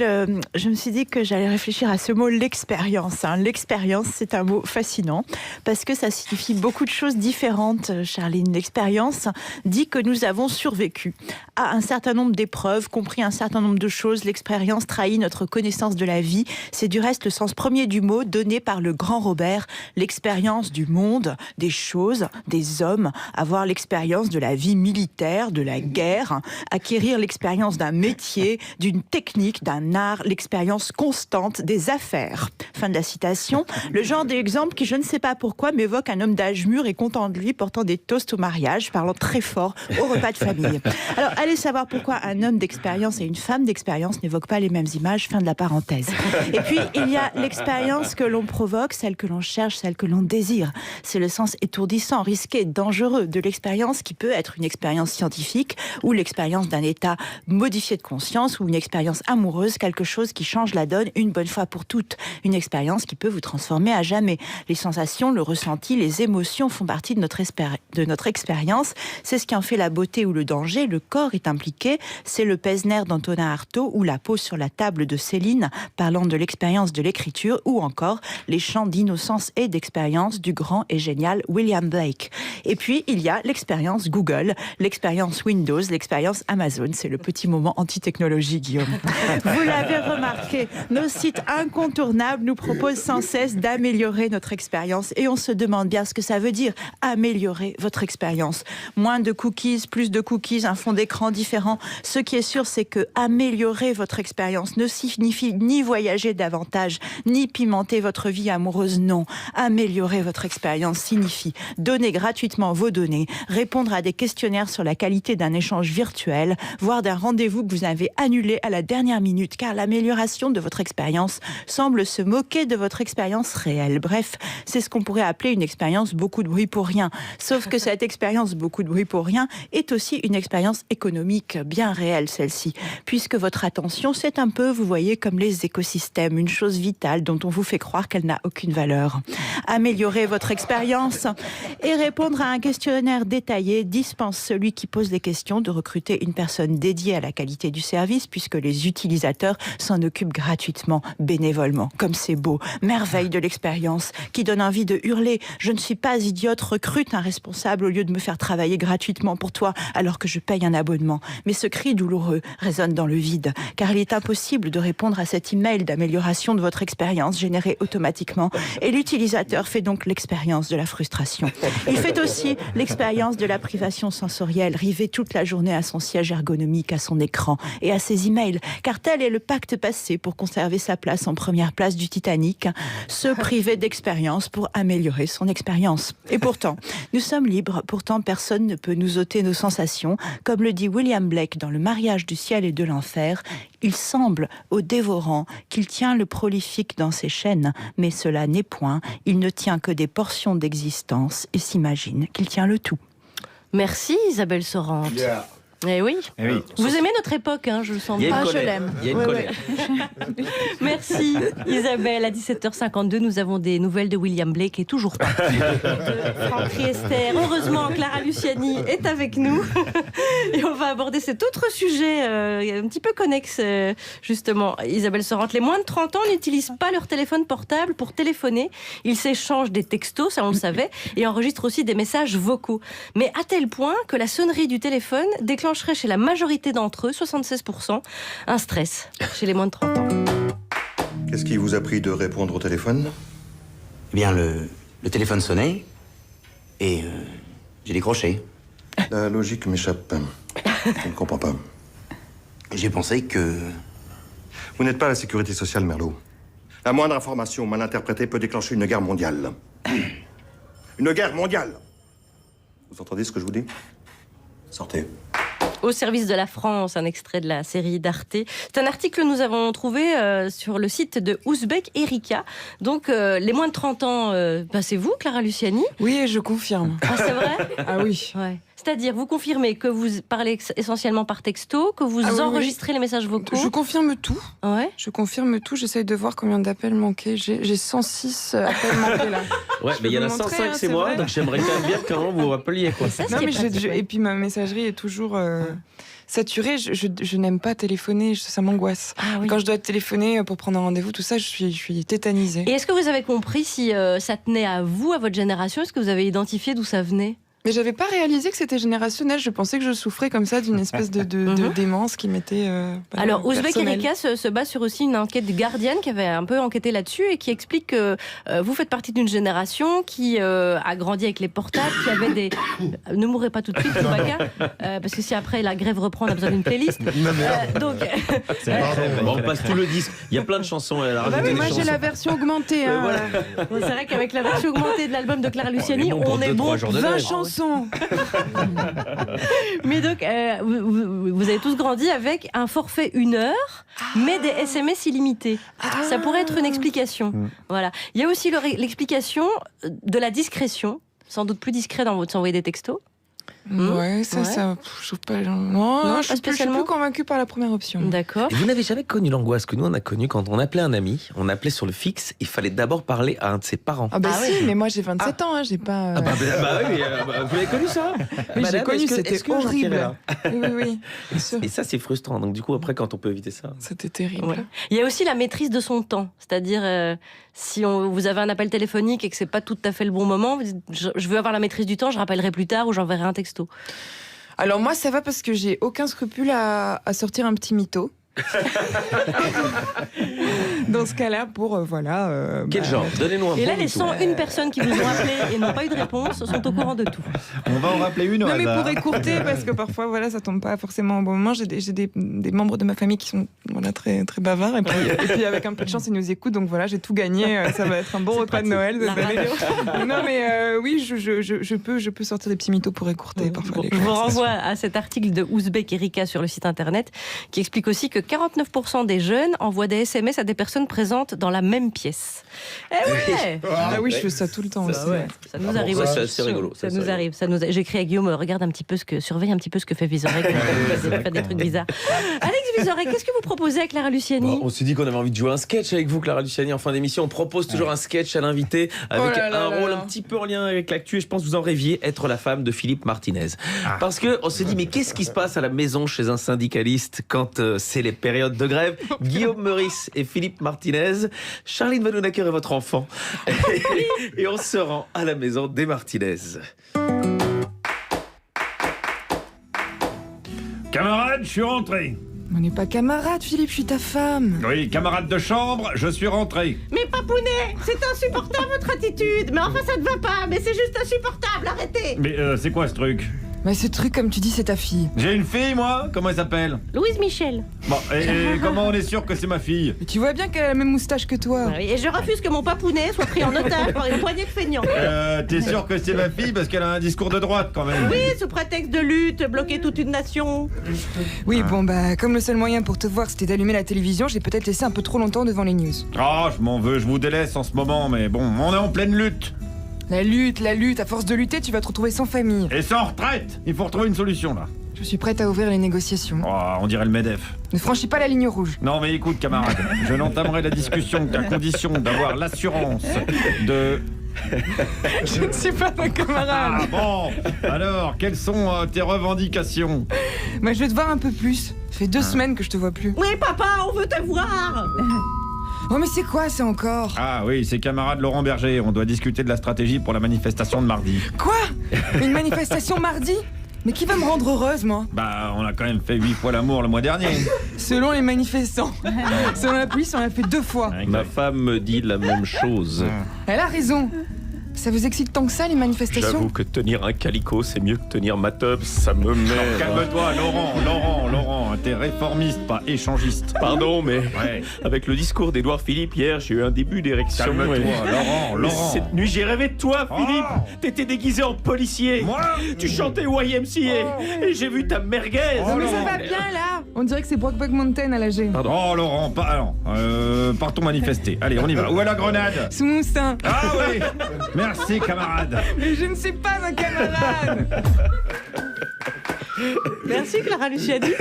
S22: je me suis dit que j'allais réfléchir à ce mot, l'expérience. L'expérience, c'est un mot fascinant, parce que ça signifie beaucoup de choses différentes, Charline. L'expérience dit que nous avons survécu à un certain nombre d'épreuves, compris un certain nombre de choses. L'expérience trahit notre connaissance de la vie. C'est du reste le sens premier du mot donné par le grand Robert. L'expérience du monde, des choses, des hommes. Avoir l'expérience de la vie militaire, de la guerre. Acquérir l'expérience d'un métier, d'une technique, d'un art. L'expérience constante des affaires. Fin de la citation. Le genre d'exemple qui, je ne sais pas pourquoi, m'évoque un homme d'âge mûr et content de lui, portant des toasts au mariage, parlant très fort au repas de famille. Alors, allez savoir pourquoi un homme d'expérience et une femme d'expérience n'évoquent pas les mêmes images, fin de la parenthèse. Et puis, il y a l'expérience que l'on provoque, celle que l'on cherche, celle que l'on désire. C'est le sens étourdissant, risqué, dangereux de l'expérience qui peut être une expérience scientifique ou l'expérience d'un état modifié de conscience ou une expérience amoureuse, quelque chose qui change la donne une bonne fois pour toutes. Une expérience qui peut vous transformer à jamais. Les sensations, le ressenti, les émotions font partie de notre expérience. C'est ce qui en fait la beauté ou le danger. Le corps est impliqué. C'est le Pesner d'Antonin Artaud ou la pose sur la table de Céline parlant de l'expérience de l'écriture ou encore les chants d'innocence et d'expérience du grand et génial William Blake. Et puis il y a l'expérience Google, l'expérience Windows, l'expérience Amazon. C'est le petit moment anti-technologie, Guillaume. Vous l'avez remarqué, nos sites incontournables nous proposent sans cesse d'améliorer notre expérience et on se demande bien ce que ça veut dire, améliorer votre expérience. Moins de cookies, plus de cookies, un fond d'écran différent. Ce qui est sûr, c'est que améliorer votre expérience ne signifie ni voyager davantage, ni pimenter votre vie amoureuse, non. Améliorer votre expérience signifie donner gratuitement vos données, répondre à des questionnaires sur la qualité d'un échange virtuel, voire d'un rendez-vous que vous avez annulé à la dernière minute, car l'amélioration de votre expérience semble se moquer de votre expérience réelle. Bref, c'est ce qu'on pourrait appeler une expérience beaucoup de bruit pour rien. Sauf que cette expérience beaucoup de bruit pour rien est aussi une expérience économique bien réelle, celle-ci, puisque votre attention, c'est un peu, vous voyez, comme les écosystèmes, une chose vitale dont on vous fait croire qu'elle n'a aucune valeur. Améliorer votre expérience et répondre à un questionnaire détaillé dispense celui qui pose les questions de recruter une personne dédiée à la qualité du service, puisque les utilisateurs s'en occupent gratuitement, bénévolement. Comme c'est beau, merveille de l'expérience, qui donne envie de hurler « Je ne suis pas idiote, recrute un responsable au lieu de me faire travailler gratuitement pour toi alors que je paye un abonnement. » Mais ce cri douloureux résonne dans le vide, car il est impossible de répondre à cet email d'amélioration de votre expérience généré automatiquement, et l'utilisateur fait donc l'expérience de la frustration. Il fait aussi l'expérience de la privation sensorielle, rivé toute la journée à son siège ergonomique, à son écran et à ses emails, car tel est le pacte passé pour conserver sa place en première place du Titanic, se priver d'expérience pour améliorer son expérience. Et pourtant, nous sommes libres, pourtant personne ne peut nous ôter nos sensations, comme le dit William Blake dans Le mariage du ciel et de l'enfer. Il semble au dévorant qu'il tient le prolifique dans ses chaînes, mais cela n'est point, il ne tient que des portions d'existence et s'imagine qu'il tient le tout.
S2: Merci Isabelle Sorante.
S21: Yeah.
S2: Eh oui.
S17: Eh oui.
S2: Vous aimez notre époque, hein, je le sens bien.
S22: Je l'aime.
S15: Il y a une colère.
S2: Merci Isabelle. À 17h52, nous avons des nouvelles de William Blake et toujours pas de Franck Riester. Heureusement, Clara Luciani est avec nous et on va aborder cet autre sujet un petit peu connexe, justement. Isabelle Sorante, les moins de 30 ans n'utilisent pas leur téléphone portable pour téléphoner. Ils s'échangent des textos, ça on le savait, et enregistrent aussi des messages vocaux. Mais à tel point que la sonnerie du téléphone déclencherait chez la majorité d'entre eux, 76%, un stress chez les moins de 30 ans.
S1: Qu'est-ce qui vous a pris de répondre au téléphone?
S8: Eh bien, le téléphone sonnait et j'ai décroché.
S1: La logique m'échappe. Je ne comprends pas.
S8: J'ai pensé que...
S1: Vous n'êtes pas la sécurité sociale, Merlot. La moindre information mal interprétée peut déclencher une guerre mondiale. Une guerre mondiale. Vous entendez ce que je vous dis? Sortez.
S2: Au service de la France, un extrait de la série d'Arte. C'est un article que nous avons trouvé sur le site de Ouzbek Erika. Donc, les moins de 30 ans, c'est vous, Clara Luciani?
S23: Oui, je confirme.
S2: Ah, c'est vrai?
S23: Ah oui.
S2: Ouais. C'est-à-dire, vous confirmez que vous parlez essentiellement par texto, que vous enregistrez les messages vocaux?
S23: Je confirme tout.
S2: Ouais.
S23: Je confirme tout. J'essaye de voir combien d'appels manqués. J'ai 106 appels manqués là.
S15: Ouais, mais il y en a 105, c'est moi, donc j'aimerais quand même bien comment vous rappeliez, quoi.
S23: Non, mais et puis ma messagerie est toujours saturée. Je n'aime pas téléphoner, ça m'angoisse.
S2: Ah, oui.
S23: Quand je dois téléphoner pour prendre un rendez-vous, tout ça, je suis tétanisée.
S2: Et est-ce que vous avez compris si ça tenait à vous, à votre génération? Est-ce que vous avez identifié d'où ça venait?
S23: Mais j'avais pas réalisé que c'était générationnel. Je pensais que je souffrais comme ça d'une espèce de démence qui m'était.
S2: Alors, Ouzbek
S23: personnelle.
S2: Erika se base sur aussi une enquête du Guardian qui avait un peu enquêté là-dessus et qui explique que vous faites partie d'une génération qui a grandi avec les portables, qui avait des. Ne mourrez pas tout de suite, Chewbacca, parce que si après la grève reprend, on a besoin d'une playlist. Donc.
S15: On passe tout le disque. Il y a plein de chansons.
S23: Moi, j'ai la version augmentée. Hein.
S2: Bon, c'est vrai qu'avec la version augmentée de l'album de Clara Luciani, on est bon.
S23: 20 chansons.
S2: Mais donc, vous avez tous grandi avec un forfait 1 heure, mais des SMS illimités. Ça pourrait être une explication. Voilà. Il y a aussi l'explication de la discrétion, sans doute plus discret dans votre envoyer des textos.
S23: Ouais, ça, je trouve pas. Non, je suis plus convaincue par la première option.
S2: D'accord.
S15: Et vous n'avez jamais connu l'angoisse que nous on a connue quand on appelait un ami, on appelait sur le fixe, il fallait d'abord parler à un de ses parents.
S23: Ah si, mais moi j'ai 27 ans, hein, j'ai pas.
S15: Vous avez connu ça?
S23: Oui, j'ai connu, c'était horrible. Oui.
S15: Et ça c'est frustrant. Donc du coup après quand on peut éviter ça.
S23: C'était terrible.
S2: Ouais. Il y a aussi la maîtrise de son temps, c'est-à-dire si vous avez un appel téléphonique et que c'est pas tout à fait le bon moment, vous dites, je veux avoir la maîtrise du temps, je rappellerai plus tard ou j'enverrai un texto.
S23: Alors moi ça va parce que j'ai aucun scrupule à sortir un petit mytho. Dans ce cas-là, pour
S15: Quel genre? Donnez-nous un
S2: Et là,
S15: bon
S2: les
S15: mytho.
S2: 101 personnes qui vous ont appelé et n'ont pas eu de réponse sont au courant de tout.
S17: On va en rappeler une au
S23: Non, mais
S17: hasard.
S23: pour écourter, parce que parfois, ça tombe pas forcément au bon moment. J'ai des membres de ma famille qui sont très, très bavards. Et puis, avec un peu de chance, ils nous écoutent. Donc voilà, j'ai tout gagné. Ça va être un bon repas de Noël. Non, mais oui, je peux sortir des petits mythos pour écourter parfois.
S2: Je vous renvoie à cet article de Ouzbek Erika sur le site internet qui explique aussi que 49% des jeunes envoient des SMS à des personnes présentes dans la même pièce.
S23: Ah oui, je fais ça tout le temps aussi.
S2: Ça nous arrive aussi.
S15: C'est assez rigolo.
S2: Ça nous arrive. J'écris à Guillaume, regarde un petit peu surveille un petit peu ce que fait Vizorek. Fait des trucs bizarres. Alex Vizorek, qu'est-ce que vous proposez à Clara Luciani?
S15: On s'est dit qu'on avait envie de jouer un sketch avec vous, Clara Luciani, en fin d'émission. On propose toujours un sketch à l'invité avec un rôle un petit peu en lien avec l'actu. Et je pense que vous en rêviez, être la femme de Philippe Martinez. Parce qu'on s'est dit, mais qu'est-ce qui se passe à la maison chez un syndicaliste quand c'est les périodes de grève? Guillaume Meurice et Philippe Martinez. Charline Vanhoenacker est votre enfant. Et on se rend à la maison des Martinez.
S6: Camarade, je suis rentré.
S23: On n'est pas camarades, Philippe, je suis ta femme.
S6: Oui, camarade de chambre, je suis rentré.
S2: Mais Papounet, c'est insupportable votre attitude. Mais enfin, ça ne va pas. Mais c'est juste insupportable. Arrêtez.
S6: Mais c'est quoi ce truc?
S23: Mais ce truc, comme tu dis, c'est ta fille.
S6: J'ai une fille, moi? Comment elle s'appelle?
S2: Louise Michel.
S6: Bon, et comment on est sûr que c'est ma fille?
S23: Mais tu vois bien qu'elle a la même moustache que toi.
S2: Oui, et je refuse que mon Papounet soit pris en otage par une poignée de feignants.
S6: T'es sûr que c'est ma fille parce qu'elle a un discours de droite quand même?
S2: Oui, sous prétexte de lutte, bloquer toute une nation.
S23: Oui, comme le seul moyen pour te voir c'était d'allumer la télévision, j'ai peut-être laissé un peu trop longtemps devant les news.
S6: Oh, je m'en veux, je vous délaisse en ce moment, mais bon, on est en pleine lutte.
S23: La lutte, à force de lutter, tu vas te retrouver sans famille.
S6: Et sans retraite. Il faut retrouver une solution là.
S23: Je suis prête à ouvrir les négociations.
S6: Oh, on dirait le MEDEF.
S23: Ne franchis pas la ligne rouge.
S6: Non mais écoute camarade, je n'entamerai la discussion qu'à condition d'avoir l'assurance de...
S23: Je ne suis pas ta camarade.
S6: Ah bon. Alors, quelles sont tes revendications?
S23: Je vais te voir un peu plus. Ça fait 2 semaines que je te vois plus.
S2: Oui papa, on veut te voir.
S23: Oh mais c'est quoi ça encore?
S6: Ah oui, c'est camarade Laurent Berger, on doit discuter de la stratégie pour la manifestation de mardi.
S23: Quoi? Une manifestation mardi? Mais qui va me rendre heureuse, moi?
S6: Bah, on a quand même fait 8 fois l'amour le mois dernier.
S23: Selon les manifestants. Selon la police, on l'a fait 2 fois.
S15: Ma femme me dit la même chose.
S23: Elle a raison. Ça vous excite tant que ça, les manifestations?
S14: J'avoue que tenir un calicot, c'est mieux que tenir ma teub, ça me met...
S6: Calme-toi, Laurent, t'es réformiste, pas échangiste.
S14: Pardon, mais
S6: Ouais.
S14: avec le discours d'Édouard Philippe hier, j'ai eu un début d'érection.
S6: Calme-toi,
S14: et-
S6: Laurent.
S14: Cette nuit, j'ai rêvé de toi, Philippe. T'étais déguisé en policier.
S6: Moi
S14: Tu chantais YMCA. Et j'ai vu ta merguez.
S23: Non, mais ça va bien, là. On dirait que c'est Brokeback Mountain à l'âge.
S6: Oh Laurent, partons manifester. Allez, on y va. Où est la grenade?
S23: Sous mon sein.
S6: Ah oui. Merci, camarade.
S23: Mais je ne sais pas, un camarade.
S2: Merci Clara Luciani.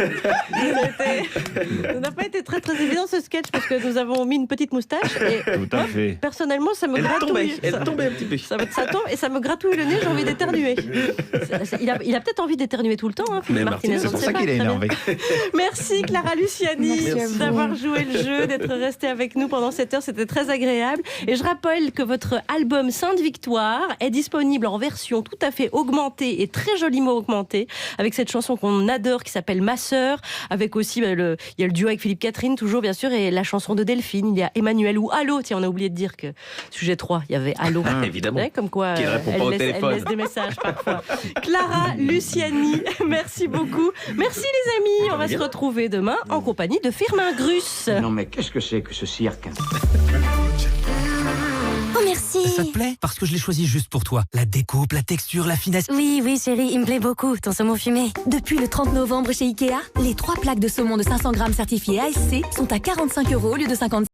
S2: Ça n'a pas été très très évident ce sketch parce que nous avons mis une petite moustache et
S6: Tout à fait.
S2: personnellement ça me
S15: Elle
S2: gratouille.
S15: tombait un petit peu.
S2: Ça tombe et ça me gratouille le nez, j'ai envie d'éternuer. Il a peut-être envie d'éternuer tout le temps, hein, Philippe
S15: Mais
S2: Martinez.
S15: Martinez,
S2: on
S6: C'est
S2: ne
S6: pour
S2: sait
S6: ça
S2: pas,
S6: qu'il est
S2: très bien.
S6: énervé.
S2: Merci Clara Luciani
S23: Merci à vous.
S2: d'avoir joué le jeu, d'être resté avec nous pendant cette heure, c'était très agréable. Et je rappelle que votre album Sainte Victoire est disponible en version tout à fait augmentée et très joliment augmentée, avec cette chanson qu'on adore qui s'appelle Ma Sœur, avec aussi il y a le duo avec Philippe Catherine toujours bien sûr, et la chanson de Delphine, il y a Emmanuel ou Allô, tiens on a oublié de dire que sujet 3, il y avait Allô.
S15: Évidemment.
S2: Ouais, comme quoi
S15: Qui répond pas au
S2: elle
S15: téléphone.
S2: laisse des messages parfois. Clara Luciani, merci beaucoup. Merci les amis, on va se retrouver demain en compagnie de Firmin Grus.
S19: Non mais qu'est-ce que c'est que ce cirque?
S20: Oh merci.
S24: Ça te plaît? Parce que je l'ai choisi juste pour toi. La découpe, la texture, la finesse.
S20: Oui, chérie, il me plaît beaucoup, ton saumon fumé. Depuis le 30 novembre chez Ikea, les 3 plaques de saumon de 500 grammes certifiées ASC sont à 45 € au lieu de 50.